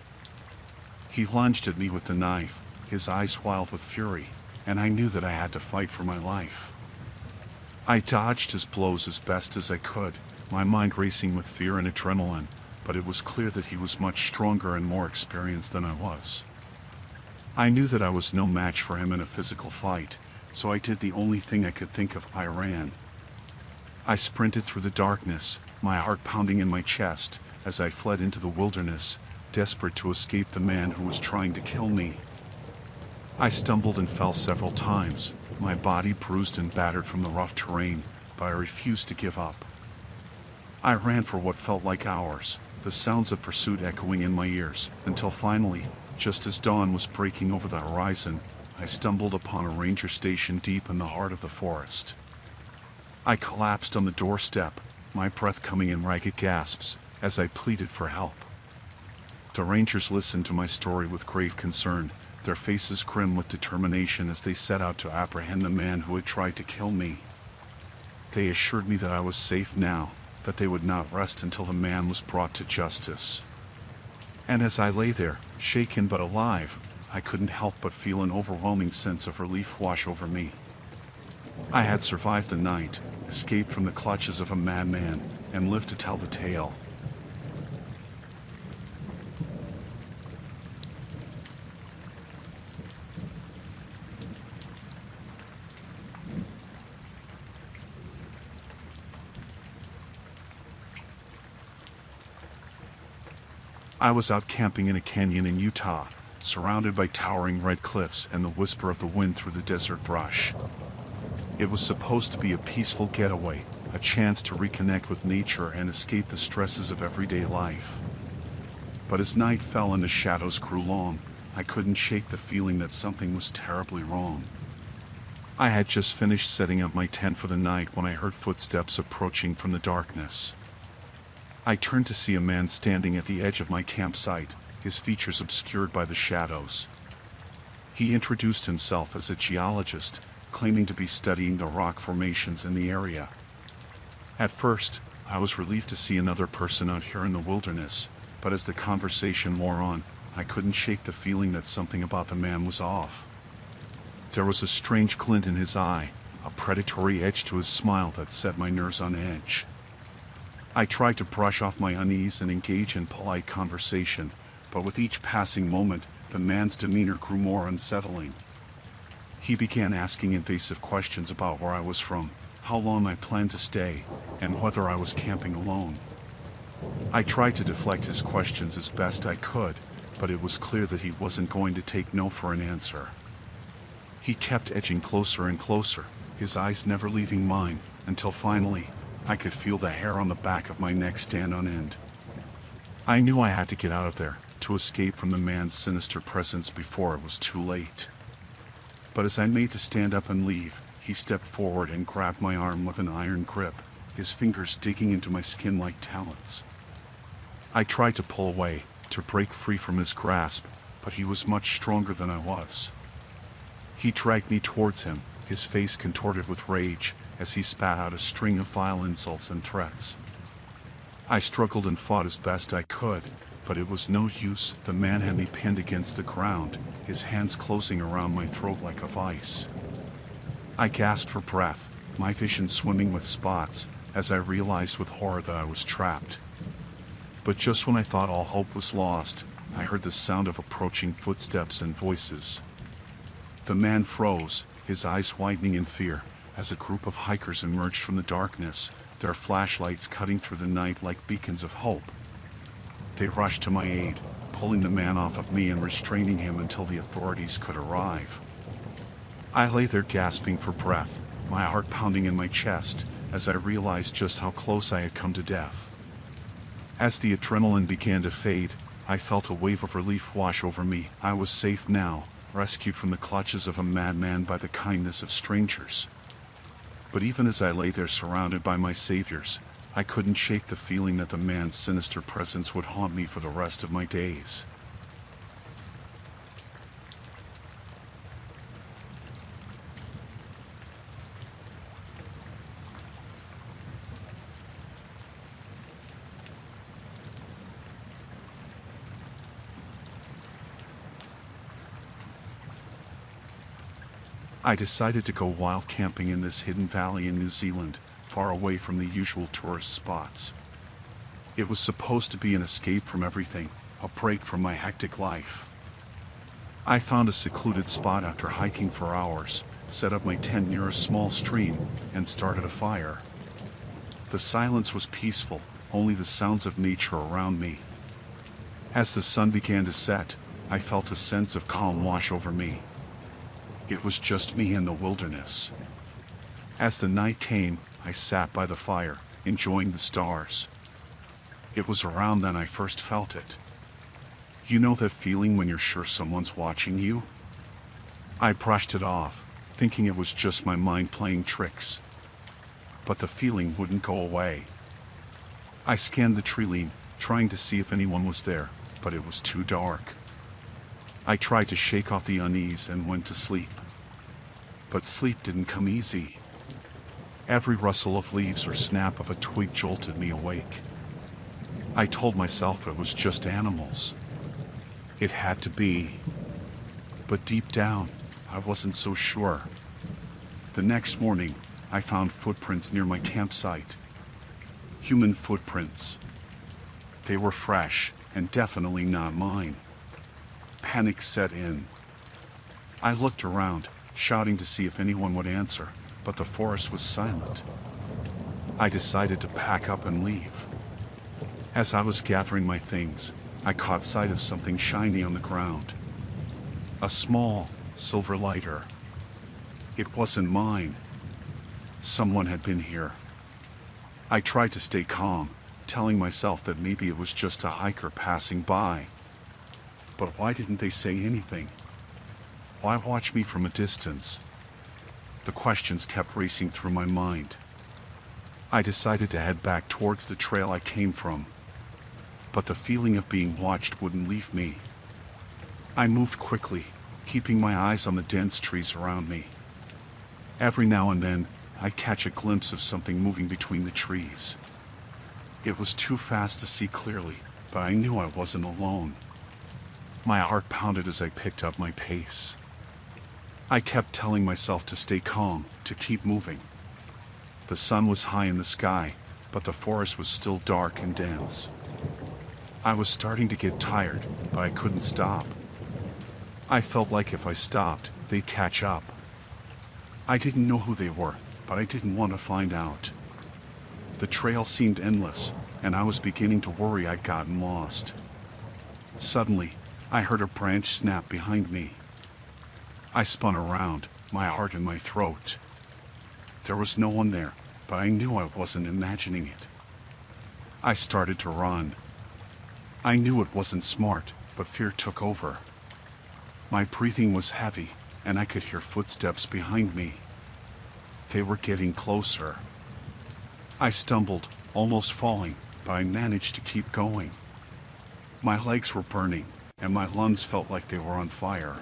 He lunged at me with the knife, his eyes wild with fury, and I knew that I had to fight for my life. I dodged his blows as best as I could, my mind racing with fear and adrenaline, but it was clear that he was much stronger and more experienced than I was. I knew that I was no match for him in a physical fight, so I did the only thing I could think of. I ran. I sprinted through the darkness, my heart pounding in my chest, as I fled into the wilderness, desperate to escape the man who was trying to kill me. I stumbled and fell several times, my body bruised and battered from the rough terrain, but I refused to give up. I ran for what felt like hours, the sounds of pursuit echoing in my ears, until finally, just as dawn was breaking over the horizon, I stumbled upon a ranger station deep in the heart of the forest. I collapsed on the doorstep, my breath coming in ragged gasps, as I pleaded for help. The rangers listened to my story with grave concern, their faces grim with determination as they set out to apprehend the man who had tried to kill me. They assured me that I was safe now, that they would not rest until the man was brought to justice. And as I lay there, shaken but alive, I couldn't help but feel an overwhelming sense of relief wash over me. I had survived the night, escaped from the clutches of a madman, and lived to tell the tale. I was out camping in a canyon in Utah, surrounded by towering red cliffs and the whisper of the wind through the desert brush. It was supposed to be a peaceful getaway, a chance to reconnect with nature and escape the stresses of everyday life. But as night fell and the shadows grew long, I couldn't shake the feeling that something was terribly wrong. I had just finished setting up my tent for the night when I heard footsteps approaching from the darkness. I turned to see a man standing at the edge of my campsite, his features obscured by the shadows. He introduced himself as a geologist, claiming to be studying the rock formations in the area. At first, I was relieved to see another person out here in the wilderness, but as the conversation wore on, I couldn't shake the feeling that something about the man was off. There was a strange glint in his eye, a predatory edge to his smile that set my nerves on edge. I tried to brush off my unease and engage in polite conversation, but with each passing moment, the man's demeanor grew more unsettling. He began asking invasive questions about where I was from, how long I planned to stay, and whether I was camping alone. I tried to deflect his questions as best I could, but it was clear that he wasn't going to take no for an answer. He kept edging closer and closer, his eyes never leaving mine, until finally, I could feel the hair on the back of my neck stand on end. I knew I had to get out of there, to escape from the man's sinister presence before it was too late. But as I made to stand up and leave, he stepped forward and grabbed my arm with an iron grip, his fingers digging into my skin like talons. I tried to pull away, to break free from his grasp, but he was much stronger than I was. He dragged me towards him, his face contorted with rage, as he spat out a string of vile insults and threats. I struggled and fought as best I could, but it was no use. The man had me pinned against the ground, his hands closing around my throat like a vice. I gasped for breath, my vision swimming with spots, as I realized with horror that I was trapped. But just when I thought all hope was lost, I heard the sound of approaching footsteps and voices. The man froze, his eyes widening in fear, as a group of hikers emerged from the darkness, their flashlights cutting through the night like beacons of hope. They rushed to my aid, pulling the man off of me and restraining him until the authorities could arrive. I lay there gasping for breath, my heart pounding in my chest, as I realized just how close I had come to death. As the adrenaline began to fade, I felt a wave of relief wash over me. I was safe now, rescued from the clutches of a madman by the kindness of strangers. But even as I lay there surrounded by my saviors, I couldn't shake the feeling that the man's sinister presence would haunt me for the rest of my days. I decided to go wild camping in this hidden valley in New Zealand, far away from the usual tourist spots. It was supposed to be an escape from everything, a break from my hectic life. I found a secluded spot after hiking for hours, set up my tent near a small stream, and started a fire. The silence was peaceful, only the sounds of nature around me. As the sun began to set, I felt a sense of calm wash over me. It was just me and the wilderness. As the night came, I sat by the fire, enjoying the stars. It was around then I first felt it. You know that feeling when you're sure someone's watching you? I brushed it off, thinking it was just my mind playing tricks. But the feeling wouldn't go away. I scanned the tree line, trying to see if anyone was there, but it was too dark. I tried to shake off the unease and went to sleep. But sleep didn't come easy. Every rustle of leaves or snap of a twig jolted me awake. I told myself it was just animals. It had to be. But deep down, I wasn't so sure. The next morning, I found footprints near my campsite. Human footprints. They were fresh, and definitely not mine. Panic set in. I looked around, shouting to see if anyone would answer, but the forest was silent. I decided to pack up and leave. As I was gathering my things, I caught sight of something shiny on the ground. A small, silver lighter. It wasn't mine. Someone had been here. I tried to stay calm, telling myself that maybe it was just a hiker passing by. But why didn't they say anything? Why watch me from a distance? The questions kept racing through my mind. I decided to head back towards the trail I came from. But the feeling of being watched wouldn't leave me. I moved quickly, keeping my eyes on the dense trees around me. Every now and then, I'd catch a glimpse of something moving between the trees. It was too fast to see clearly, but I knew I wasn't alone. My heart pounded as I picked up my pace. I kept telling myself to stay calm, to keep moving. The sun was high in the sky, but the forest was still dark and dense. I was starting to get tired, but I couldn't stop. I felt like if I stopped, they'd catch up. I didn't know who they were, but I didn't want to find out. The trail seemed endless, and I was beginning to worry I'd gotten lost. Suddenly, I heard a branch snap behind me. I spun around, my heart in my throat. There was no one there, but I knew I wasn't imagining it. I started to run. I knew it wasn't smart, but fear took over. My breathing was heavy, and I could hear footsteps behind me. They were getting closer. I stumbled, almost falling, but I managed to keep going. My legs were burning, and my lungs felt like they were on fire.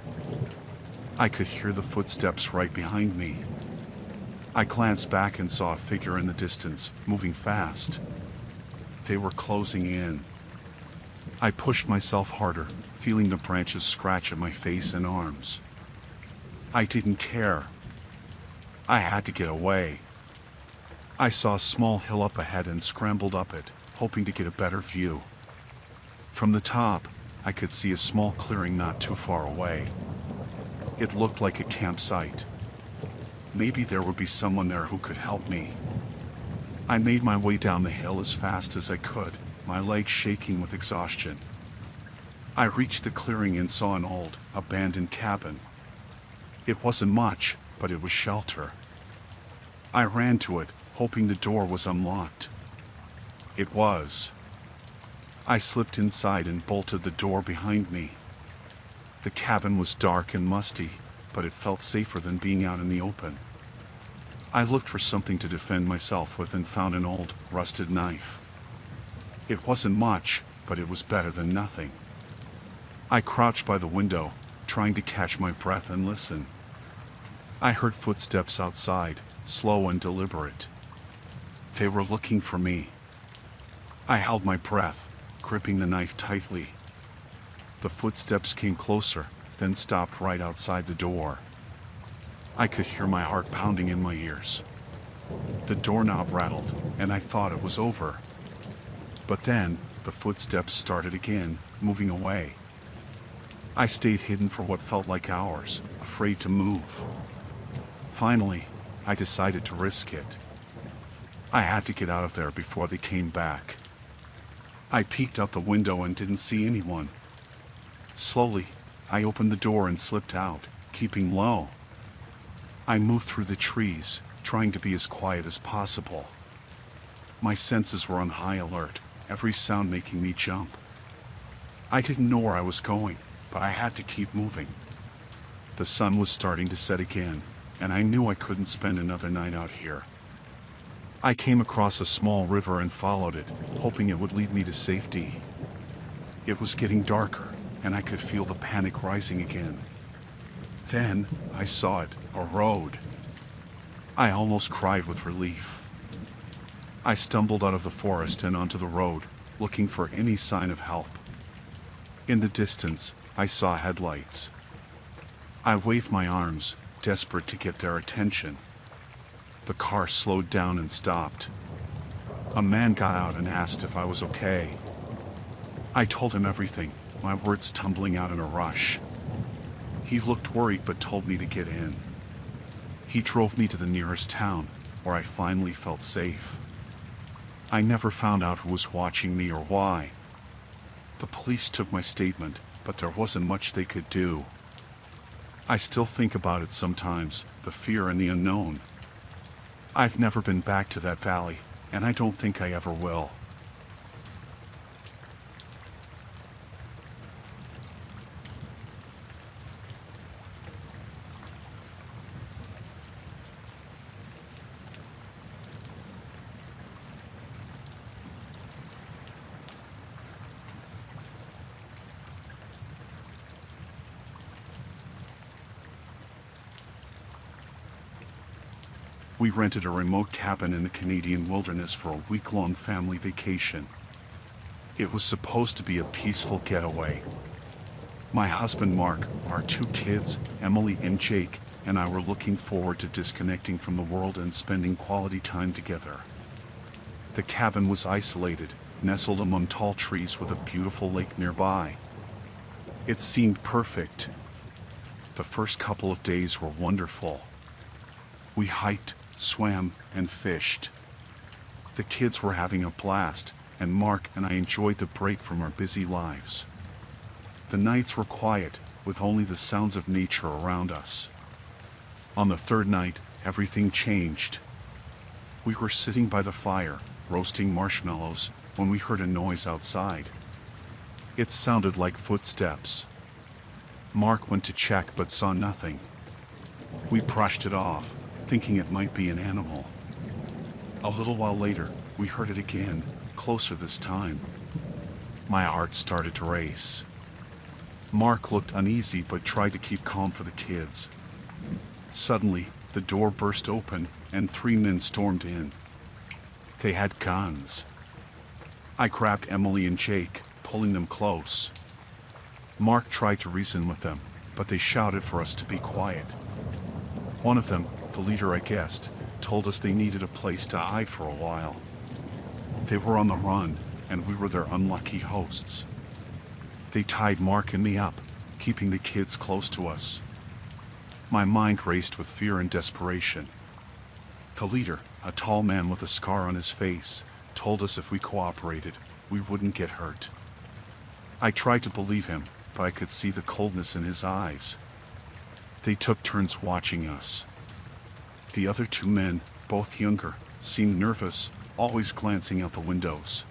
I could hear the footsteps right behind me. I glanced back and saw a figure in the distance, moving fast. They were closing in. I pushed myself harder, feeling the branches scratch at my face and arms. I didn't care. I had to get away. I saw a small hill up ahead and scrambled up it, hoping to get a better view. From the top, I could see a small clearing not too far away. It looked like a campsite. Maybe there would be someone there who could help me. I made my way down the hill as fast as I could, my legs shaking with exhaustion. I reached the clearing and saw an old, abandoned cabin. It wasn't much, but it was shelter. I ran to it, hoping the door was unlocked. It was. I slipped inside and bolted the door behind me. The cabin was dark and musty, but it felt safer than being out in the open. I looked for something to defend myself with and found an old, rusted knife. It wasn't much, but it was better than nothing. I crouched by the window, trying to catch my breath and listen. I heard footsteps outside, slow and deliberate. They were looking for me. I held my breath, gripping the knife tightly. The footsteps came closer, then stopped right outside the door. I could hear my heart pounding in my ears. The doorknob rattled, and I thought it was over. But then, the footsteps started again, moving away. I stayed hidden for what felt like hours, afraid to move. Finally, I decided to risk it. I had to get out of there before they came back. I peeked out the window and didn't see anyone. Slowly, I opened the door and slipped out, keeping low. I moved through the trees, trying to be as quiet as possible. My senses were on high alert, every sound making me jump. I didn't know where I was going, but I had to keep moving. The sun was starting to set again, and I knew I couldn't spend another night out here. I came across a small river and followed it, hoping it would lead me to safety. It was getting darker, and I could feel the panic rising again. Then I saw it, a road. I almost cried with relief. I stumbled out of the forest and onto the road, looking for any sign of help. In the distance, I saw headlights. I waved my arms, desperate to get their attention. The car slowed down and stopped. A man got out and asked if I was okay. I told him everything, my words tumbling out in a rush. He looked worried but told me to get in. He drove me to the nearest town, where I finally felt safe. I never found out who was watching me or why. The police took my statement, but there wasn't much they could do. I still think about it sometimes, the fear and the unknown. I've never been back to that valley, and I don't think I ever will. We rented a remote cabin in the Canadian wilderness for a week-long family vacation. It was supposed to be a peaceful getaway. My husband Mark, our two kids, Emily and Jake, and I were looking forward to disconnecting from the world and spending quality time together. The cabin was isolated, nestled among tall trees with a beautiful lake nearby. It seemed perfect. The first couple of days were wonderful. We hiked, swam, and fished. The kids were having a blast, and Mark and I enjoyed the break from our busy lives. The nights were quiet, with only the sounds of nature around us. On the third night, everything changed. We were sitting by the fire, roasting marshmallows, when we heard a noise outside. It sounded like footsteps. Mark went to check but saw nothing. We brushed it off, thinking it might be an animal. A little while later, we heard it again, closer this time. My heart started to race. Mark looked uneasy but tried to keep calm for the kids. Suddenly, the door burst open and 3 men stormed in. They had guns. I grabbed Emily and Jake, pulling them close. Mark tried to reason with them, but they shouted for us to be quiet. One of them, the leader I guessed, told us they needed a place to hide for a while. They were on the run, and we were their unlucky hosts. They tied Mark and me up, keeping the kids close to us. My mind raced with fear and desperation. The leader, a tall man with a scar on his face, told us if we cooperated, we wouldn't get hurt. I tried to believe him, but I could see the coldness in his eyes. They took turns watching us. The other 2 men, both younger, seemed nervous, always glancing out the windows.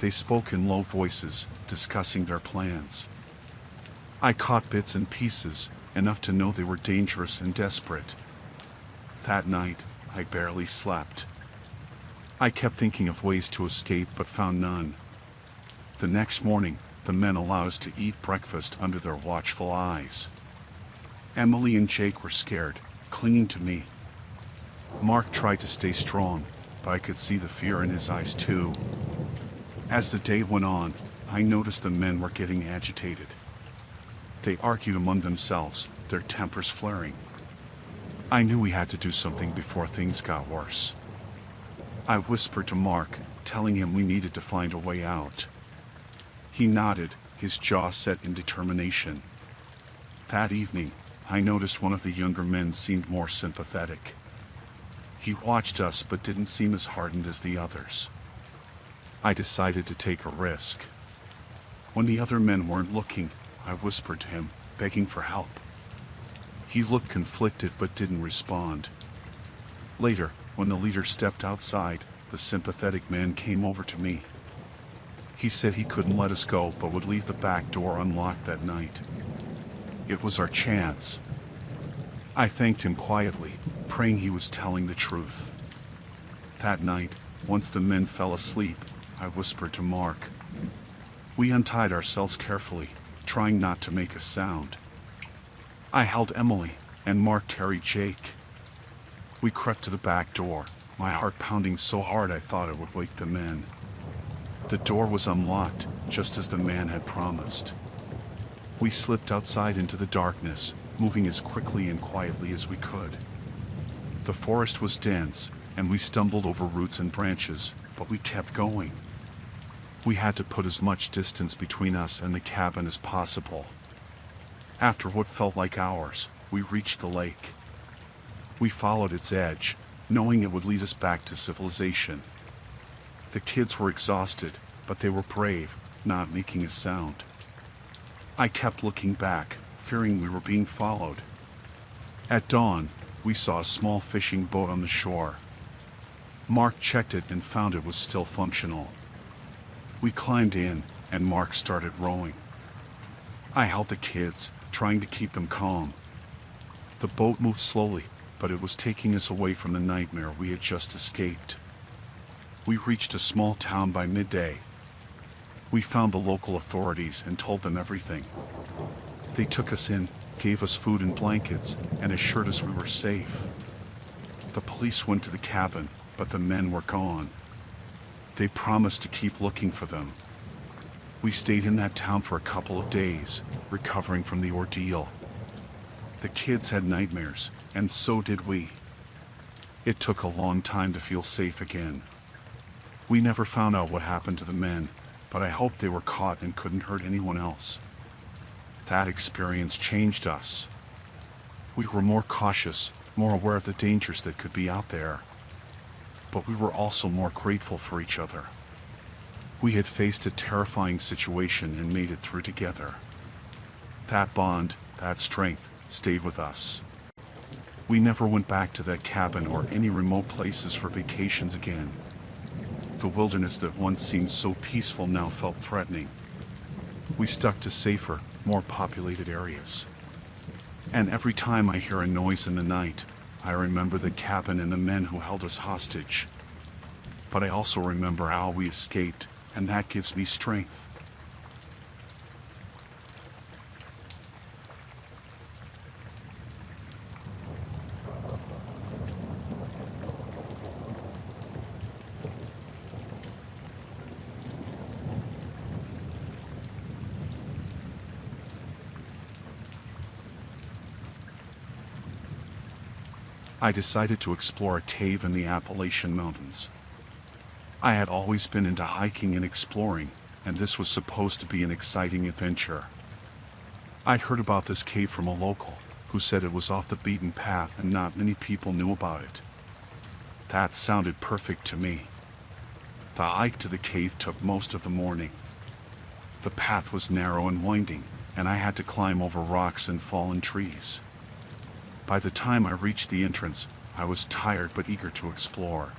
They spoke in low voices, discussing their plans. I caught bits and pieces, enough to know they were dangerous and desperate. That night, I barely slept. I kept thinking of ways to escape but found none. The next morning, the men allowed us to eat breakfast under their watchful eyes. Emily and Jake were scared, clinging to me. Mark tried to stay strong, but I could see the fear in his eyes too. As the day went on, I noticed the men were getting agitated. They argued among themselves, their tempers flaring. I knew we had to do something before things got worse. I whispered to Mark, telling him we needed to find a way out. He nodded, his jaw set in determination. That evening, I noticed one of the younger men seemed more sympathetic. He watched us but didn't seem as hardened as the others. I decided to take a risk. When the other men weren't looking, I whispered to him, begging for help. He looked conflicted but didn't respond. Later, when the leader stepped outside, the sympathetic man came over to me. He said he couldn't let us go but would leave the back door unlocked that night. It was our chance. I thanked him quietly, praying he was telling the truth. That night, once the men fell asleep, I whispered to Mark. We untied ourselves carefully, trying not to make a sound. I held Emily, and Mark carried Jake. We crept to the back door, my heart pounding so hard I thought it would wake the men. The door was unlocked, just as the man had promised. We slipped outside into the darkness, moving as quickly and quietly as we could. The forest was dense, and we stumbled over roots and branches, but we kept going. We had to put as much distance between us and the cabin as possible. After what felt like hours, we reached the lake. We followed its edge, knowing it would lead us back to civilization. The kids were exhausted, but they were brave, not making a sound. I kept looking back, fearing we were being followed. At dawn, we saw a small fishing boat on the shore. Mark checked it and found it was still functional. We climbed in, and Mark started rowing. I held the kids, trying to keep them calm. The boat moved slowly, but it was taking us away from the nightmare we had just escaped. We reached a small town by midday. We found the local authorities and told them everything. They took us in, gave us food and blankets, and assured us we were safe. The police went to the cabin, but the men were gone. They promised to keep looking for them. We stayed in that town for a couple of days, recovering from the ordeal. The kids had nightmares, and so did we. It took a long time to feel safe again. We never found out what happened to the men, but I hoped they were caught and couldn't hurt anyone else. That experience changed us. We were more cautious, more aware of the dangers that could be out there. But we were also more grateful for each other. We had faced a terrifying situation and made it through together. That bond, that strength, stayed with us. We never went back to that cabin or any remote places for vacations again. The wilderness that once seemed so peaceful now felt threatening. We stuck to safer, more populated areas. And every time I hear a noise in the night, I remember the cabin and the men who held us hostage. But I also remember how we escaped, and that gives me strength. I decided to explore a cave in the Appalachian Mountains. I had always been into hiking and exploring, and this was supposed to be an exciting adventure. I'd heard about this cave from a local, who said it was off the beaten path and not many people knew about it. That sounded perfect to me. The hike to the cave took most of the morning. The path was narrow and winding, and I had to climb over rocks and fallen trees. By the time I reached the entrance, I was tired but eager to explore.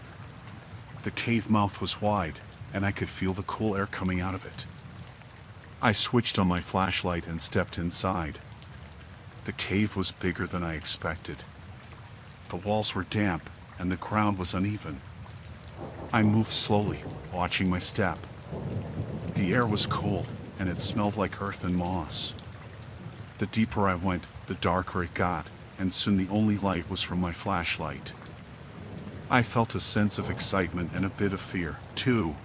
The cave mouth was wide, and I could feel the cool air coming out of it. I switched on my flashlight and stepped inside. The cave was bigger than I expected. The walls were damp, and the ground was uneven. I moved slowly, watching my step. The air was cool, and it smelled like earth and moss. The deeper I went, the darker it got, and soon the only light was from my flashlight. I felt a sense of excitement and a bit of fear, too.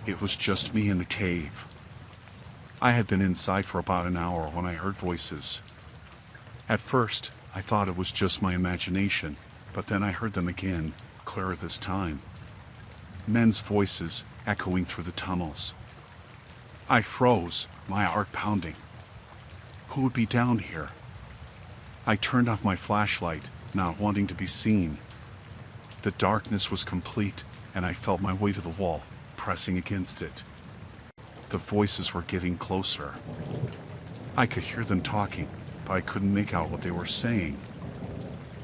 It was just me in the cave. I had been inside for about an hour when I heard voices. At first, I thought it was just my imagination, but then I heard them again, clearer this time. Men's voices echoing through the tunnels. I froze, my heart pounding. Who would be down here? I turned off my flashlight, not wanting to be seen. The darkness was complete, and I felt my way to the wall, pressing against it. The voices were getting closer. I could hear them talking, but I couldn't make out what they were saying.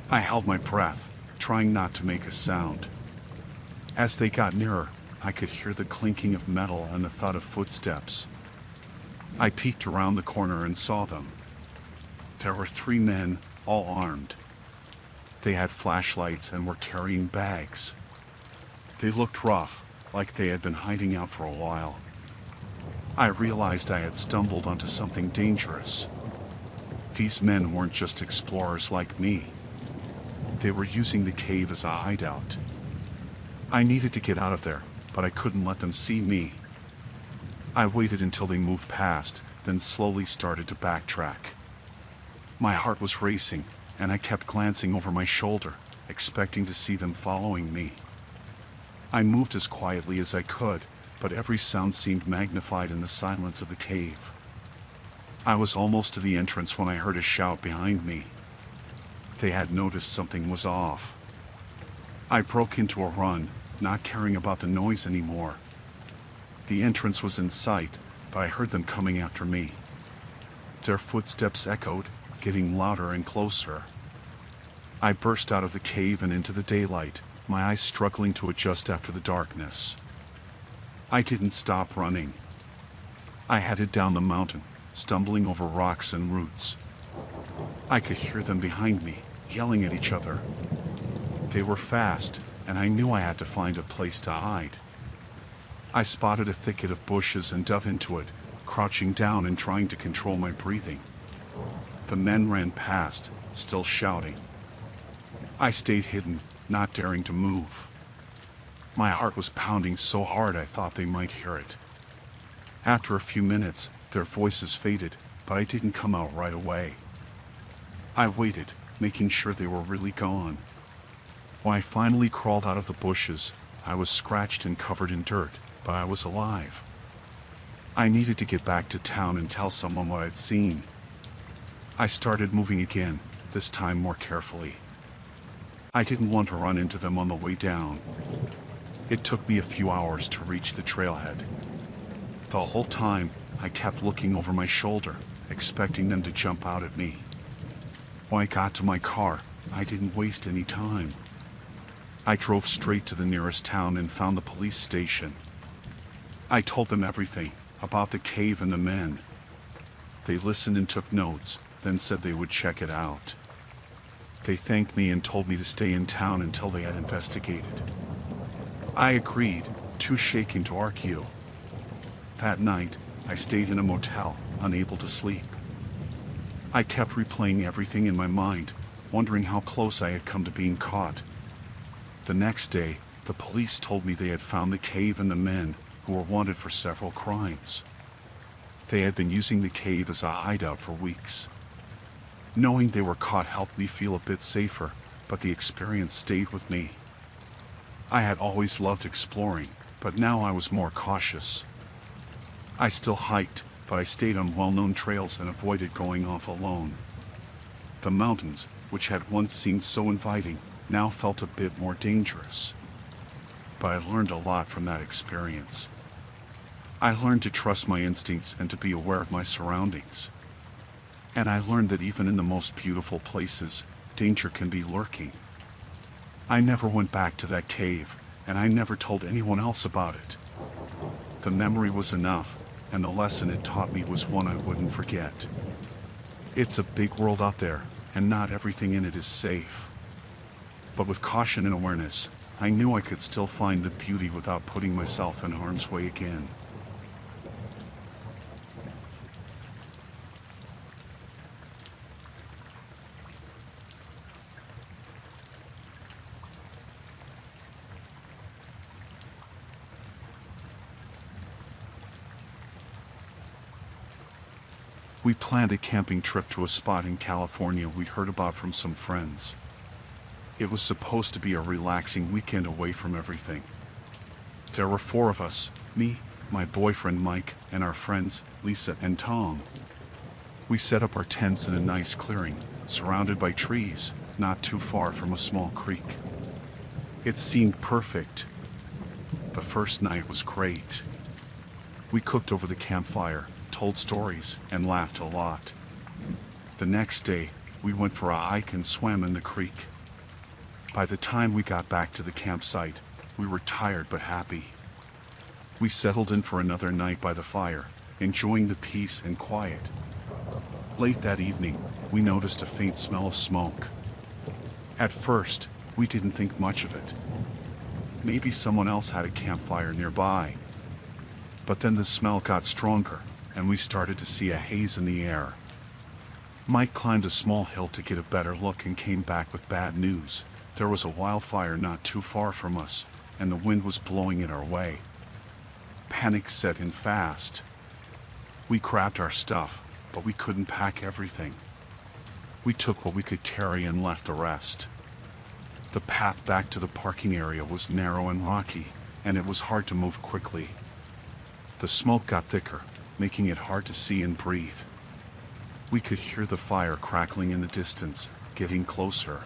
I held my breath, trying not to make a sound. As they got nearer, I could hear the clinking of metal and the thud of footsteps. I peeked around the corner and saw them. There were 3 men, all armed. They had flashlights and were carrying bags. They looked rough, like they had been hiding out for a while. I realized I had stumbled onto something dangerous. These men weren't just explorers like me. They were using the cave as a hideout. I needed to get out of there, but I couldn't let them see me. I waited until they moved past, then slowly started to backtrack. My heart was racing, and I kept glancing over my shoulder, expecting to see them following me. I moved as quietly as I could, but every sound seemed magnified in the silence of the cave. I was almost to the entrance when I heard a shout behind me. They had noticed something was off. I broke into a run, not caring about the noise anymore. The entrance was in sight, but I heard them coming after me. Their footsteps echoed, getting louder and closer. I burst out of the cave and into the daylight, my eyes struggling to adjust after the darkness. I didn't stop running. I headed down the mountain, stumbling over rocks and roots. I could hear them behind me, yelling at each other. They were fast, and I knew I had to find a place to hide. I spotted a thicket of bushes and dove into it, crouching down and trying to control my breathing. The men ran past, still shouting. I stayed hidden, not daring to move. My heart was pounding so hard I thought they might hear it. After a few minutes, their voices faded, but I didn't come out right away. I waited, making sure they were really gone. When I finally crawled out of the bushes, I was scratched and covered in dirt, but I was alive. I needed to get back to town and tell someone what I'd seen. I started moving again, this time more carefully. I didn't want to run into them on the way down. It took me a few hours to reach the trailhead. The whole time, I kept looking over my shoulder, expecting them to jump out at me. When I got to my car, I didn't waste any time. I drove straight to the nearest town and found the police station. I told them everything, about the cave and the men. They listened and took notes, then said they would check it out. They thanked me and told me to stay in town until they had investigated. I agreed, too shaken to argue. That night, I stayed in a motel, unable to sleep. I kept replaying everything in my mind, wondering how close I had come to being caught. The next day, the police told me they had found the cave and the men, who were wanted for several crimes. They had been using the cave as a hideout for weeks. Knowing they were caught helped me feel a bit safer, but the experience stayed with me. I had always loved exploring, but now I was more cautious. I still hiked, but I stayed on well-known trails and avoided going off alone. The mountains, which had once seemed so inviting, now felt a bit more dangerous. But I learned a lot from that experience. I learned to trust my instincts and to be aware of my surroundings. And I learned that even in the most beautiful places, danger can be lurking. I never went back to that cave, and I never told anyone else about it. The memory was enough, and the lesson it taught me was one I wouldn't forget. It's a big world out there, and not everything in it is safe. But with caution and awareness, I knew I could still find the beauty without putting myself in harm's way again. We planned a camping trip to a spot in California we'd heard about from some friends. It was supposed to be a relaxing weekend away from everything. There were 4 of us, me, my boyfriend Mike, and our friends, Lisa and Tom. We set up our tents in a nice clearing, surrounded by trees, not too far from a small creek. It seemed perfect. The first night was great. We cooked over the campfire, told stories, and laughed a lot. The next day, we went for a hike and swam in the creek. By the time we got back to the campsite, we were tired but happy. We settled in for another night by the fire, enjoying the peace and quiet. Late that evening, we noticed a faint smell of smoke. At first, we didn't think much of it. Maybe someone else had a campfire nearby. But then the smell got stronger, and we started to see a haze in the air. Mike climbed a small hill to get a better look and came back with bad news. There was a wildfire not too far from us, and the wind was blowing it our way. Panic set in fast. We grabbed our stuff, but we couldn't pack everything. We took what we could carry and left the rest. The path back to the parking area was narrow and rocky, and it was hard to move quickly. The smoke got thicker, making it hard to see and breathe. We could hear the fire crackling in the distance, getting closer.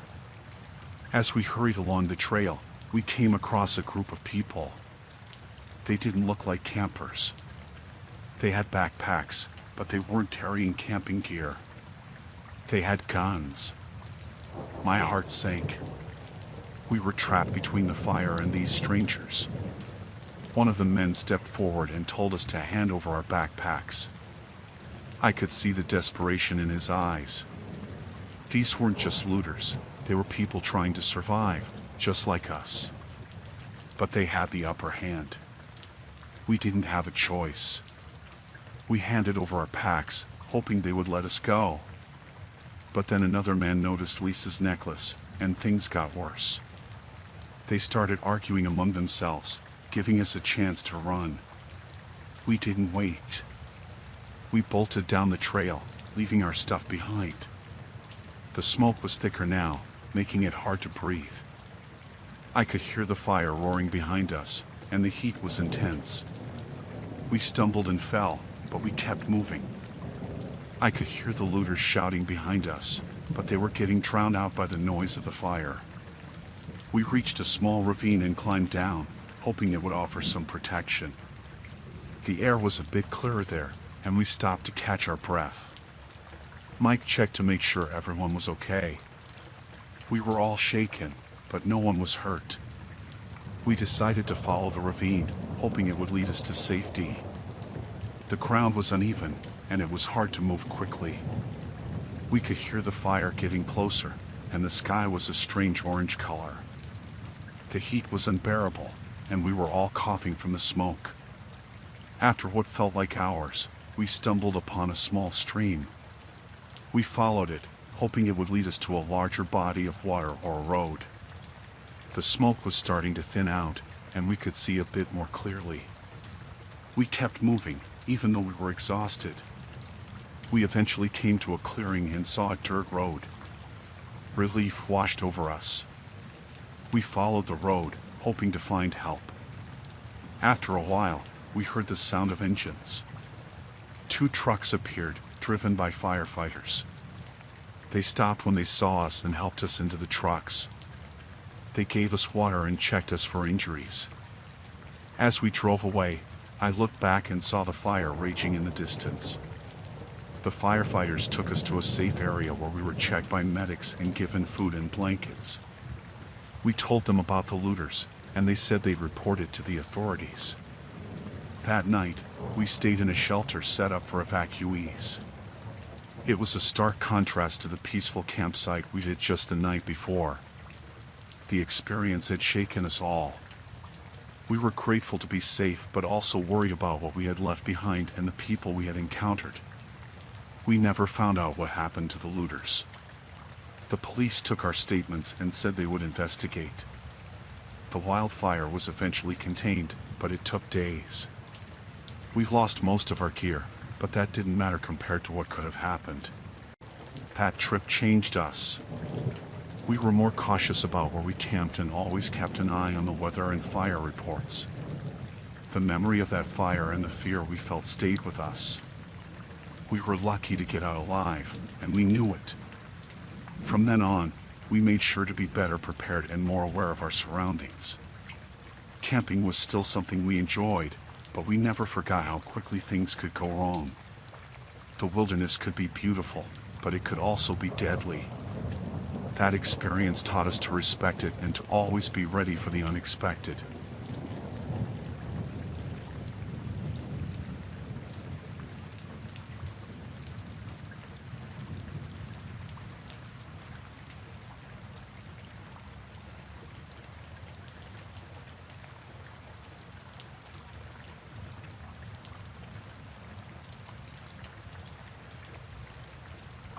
As we hurried along the trail, we came across a group of people. They didn't look like campers. They had backpacks, but they weren't carrying camping gear. They had guns. My heart sank. We were trapped between the fire and these strangers. One of the men stepped forward and told us to hand over our backpacks. I could see the desperation in his eyes. These weren't just looters, they were people trying to survive, just like us. But they had the upper hand. We didn't have a choice. We handed over our packs, hoping they would let us go. But then another man noticed Lisa's necklace, and things got worse. They started arguing among themselves, giving us a chance to run. We didn't wait. We bolted down the trail, leaving our stuff behind. The smoke was thicker now, making it hard to breathe. I could hear the fire roaring behind us, and the heat was intense. We stumbled and fell, but we kept moving. I could hear the looters shouting behind us, but they were getting drowned out by the noise of the fire. We reached a small ravine and climbed down, hoping it would offer some protection. The air was a bit clearer there, and we stopped to catch our breath. Mike checked to make sure everyone was okay. We were all shaken, but no one was hurt. We decided to follow the ravine, hoping it would lead us to safety. The ground was uneven, and it was hard to move quickly. We could hear the fire getting closer, and the sky was a strange orange color. The heat was unbearable, and we were all coughing from the smoke. After what felt like hours, we stumbled upon a small stream. We followed it, hoping it would lead us to a larger body of water or a road. The smoke was starting to thin out, and we could see a bit more clearly. We kept moving, even though we were exhausted. We eventually came to a clearing and saw a dirt road. Relief washed over us. We followed the road, hoping to find help. After a while, we heard the sound of engines. 2 trucks appeared, driven by firefighters. They stopped when they saw us and helped us into the trucks. They gave us water and checked us for injuries. As we drove away, I looked back and saw the fire raging in the distance. The firefighters took us to a safe area where we were checked by medics and given food and blankets. We told them about the looters, and they said they'd report it to the authorities. That night, we stayed in a shelter set up for evacuees. It was a stark contrast to the peaceful campsite we did just the night before. The experience had shaken us all. We were grateful to be safe, but also worried about what we had left behind and the people we had encountered. We never found out what happened to the looters. The police took our statements and said they would investigate. The wildfire was eventually contained, but it took days. We lost most of our gear, But that didn't matter compared to what could have happened. That trip changed us. We were more cautious about where we camped and always kept an eye on the weather and fire reports. The memory of that fire and the fear we felt stayed with us. We were lucky to get out alive, and we knew it. From then on, we made sure to be better prepared and more aware of our surroundings. Camping was still something we enjoyed, but we never forgot how quickly things could go wrong. The wilderness could be beautiful, but it could also be deadly. That experience taught us to respect it and to always be ready for the unexpected.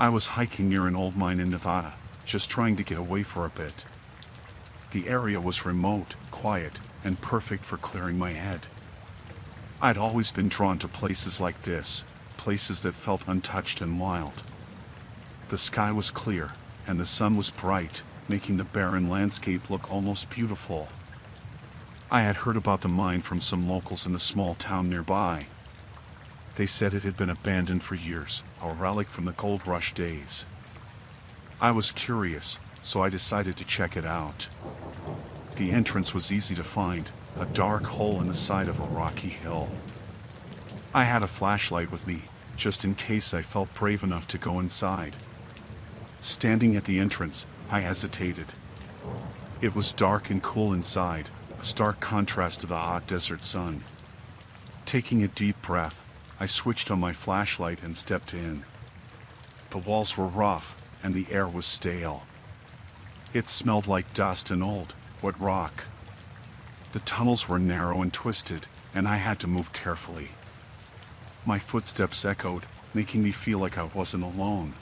I was hiking near an old mine in Nevada, just trying to get away for a bit. The area was remote, quiet, and perfect for clearing my head. I'd always been drawn to places like this, places that felt untouched and wild. The sky was clear, and the sun was bright, making the barren landscape look almost beautiful. I had heard about the mine from some locals in the small town nearby. They said it had been abandoned for years, a relic from the gold rush days. I was curious, so I decided to check it out. The entrance was easy to find, a dark hole in the side of a rocky hill. I had a flashlight with me, just in case I felt brave enough to go inside. Standing at the entrance, I hesitated. It was dark and cool inside, a stark contrast to the hot desert sun. Taking a deep breath, I switched on my flashlight and stepped in. The walls were rough, and the air was stale. It smelled like dust and old, wet rock. The tunnels were narrow and twisted, and I had to move carefully. My footsteps echoed, making me feel like I wasn't alone.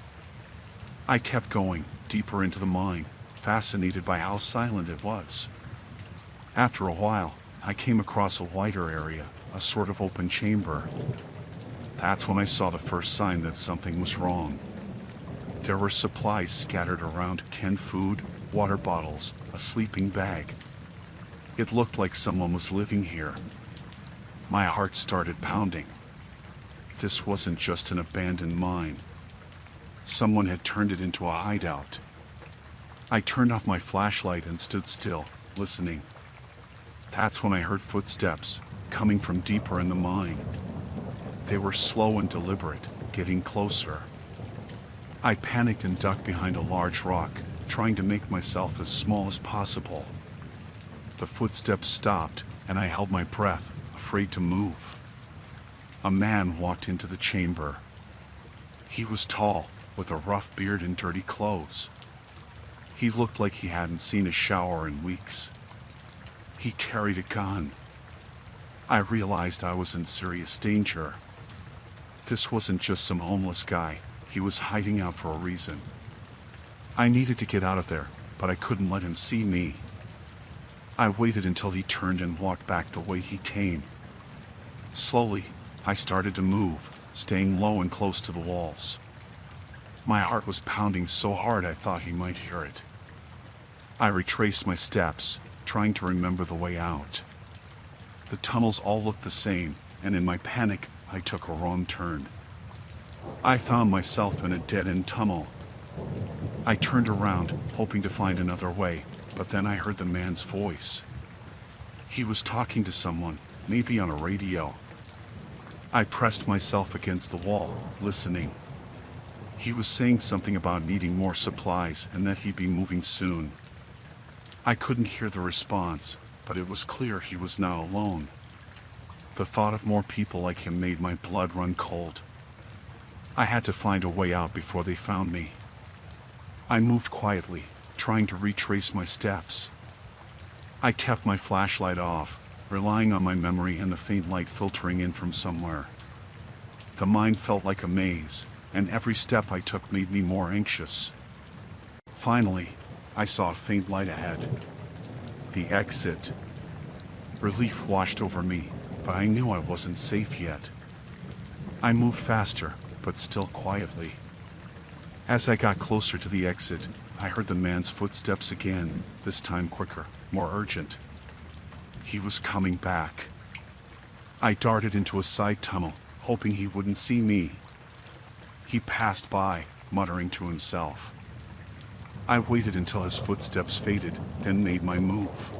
I kept going, deeper into the mine, fascinated by how silent it was. After a while, I came across a wider area, a sort of open chamber. That's when I saw the first sign that something was wrong. There were supplies scattered around, canned food, water bottles, a sleeping bag. It looked like someone was living here. My heart started pounding. This wasn't just an abandoned mine. Someone had turned it into a hideout. I turned off my flashlight and stood still, listening. That's when I heard footsteps, coming from deeper in the mine. They were slow and deliberate, getting closer. I panicked and ducked behind a large rock, trying to make myself as small as possible. The footsteps stopped, and I held my breath, afraid to move. A man walked into the chamber. He was tall, with a rough beard and dirty clothes. He looked like he hadn't seen a shower in weeks. He carried a gun. I realized I was in serious danger. This wasn't just some homeless guy. He was hiding out for a reason. I needed to get out of there, but I couldn't let him see me. I waited until he turned and walked back the way he came. Slowly, I started to move, staying low and close to the walls. My heart was pounding so hard I thought he might hear it. I retraced my steps, trying to remember the way out. The tunnels all looked the same, and in my panic, I took a wrong turn. I found myself in a dead-end tunnel. I turned around, hoping to find another way, but then I heard the man's voice. He was talking to someone, maybe on a radio. I pressed myself against the wall, listening. He was saying something about needing more supplies and that he'd be moving soon. I couldn't hear the response, but it was clear he was now alone. The thought of more people like him made my blood run cold. I had to find a way out before they found me. I moved quietly, trying to retrace my steps. I kept my flashlight off, relying on my memory and the faint light filtering in from somewhere. The mine felt like a maze, and every step I took made me more anxious. Finally, I saw a faint light ahead. The exit. Relief washed over me, but I knew I wasn't safe yet. I moved faster, but still quietly. As I got closer to the exit, I heard the man's footsteps again, this time quicker, more urgent. He was coming back. I darted into a side tunnel, hoping he wouldn't see me. He passed by, muttering to himself. I waited until his footsteps faded, then made my move.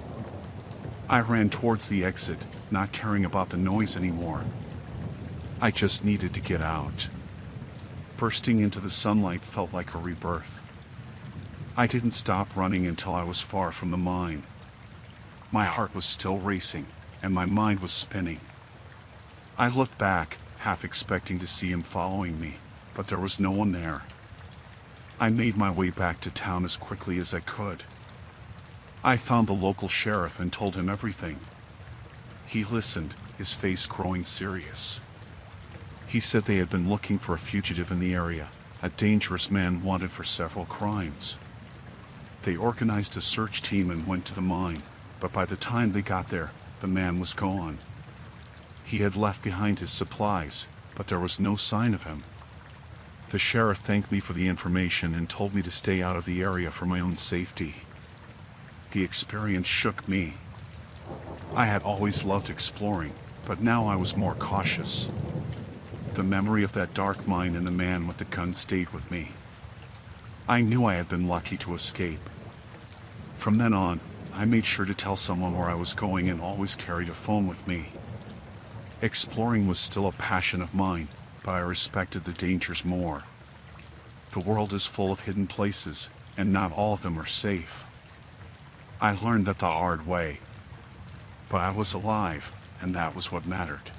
I ran towards the exit, not caring about the noise anymore. I just needed to get out. Bursting into the sunlight felt like a rebirth. I didn't stop running until I was far from the mine. My heart was still racing, and my mind was spinning. I looked back, half expecting to see him following me, but there was no one there. I made my way back to town as quickly as I could. I found the local sheriff and told him everything. He listened, his face growing serious. He said they had been looking for a fugitive in the area, a dangerous man wanted for several crimes. They organized a search team and went to the mine, but by the time they got there, the man was gone. He had left behind his supplies, but there was no sign of him. The sheriff thanked me for the information and told me to stay out of the area for my own safety. The experience shook me. I had always loved exploring, but now I was more cautious. The memory of that dark mine and the man with the gun stayed with me. I knew I had been lucky to escape. From then on, I made sure to tell someone where I was going and always carried a phone with me. Exploring was still a passion of mine, but I respected the dangers more. The world is full of hidden places, and not all of them are safe. I learned that the hard way. But I was alive, and that was what mattered.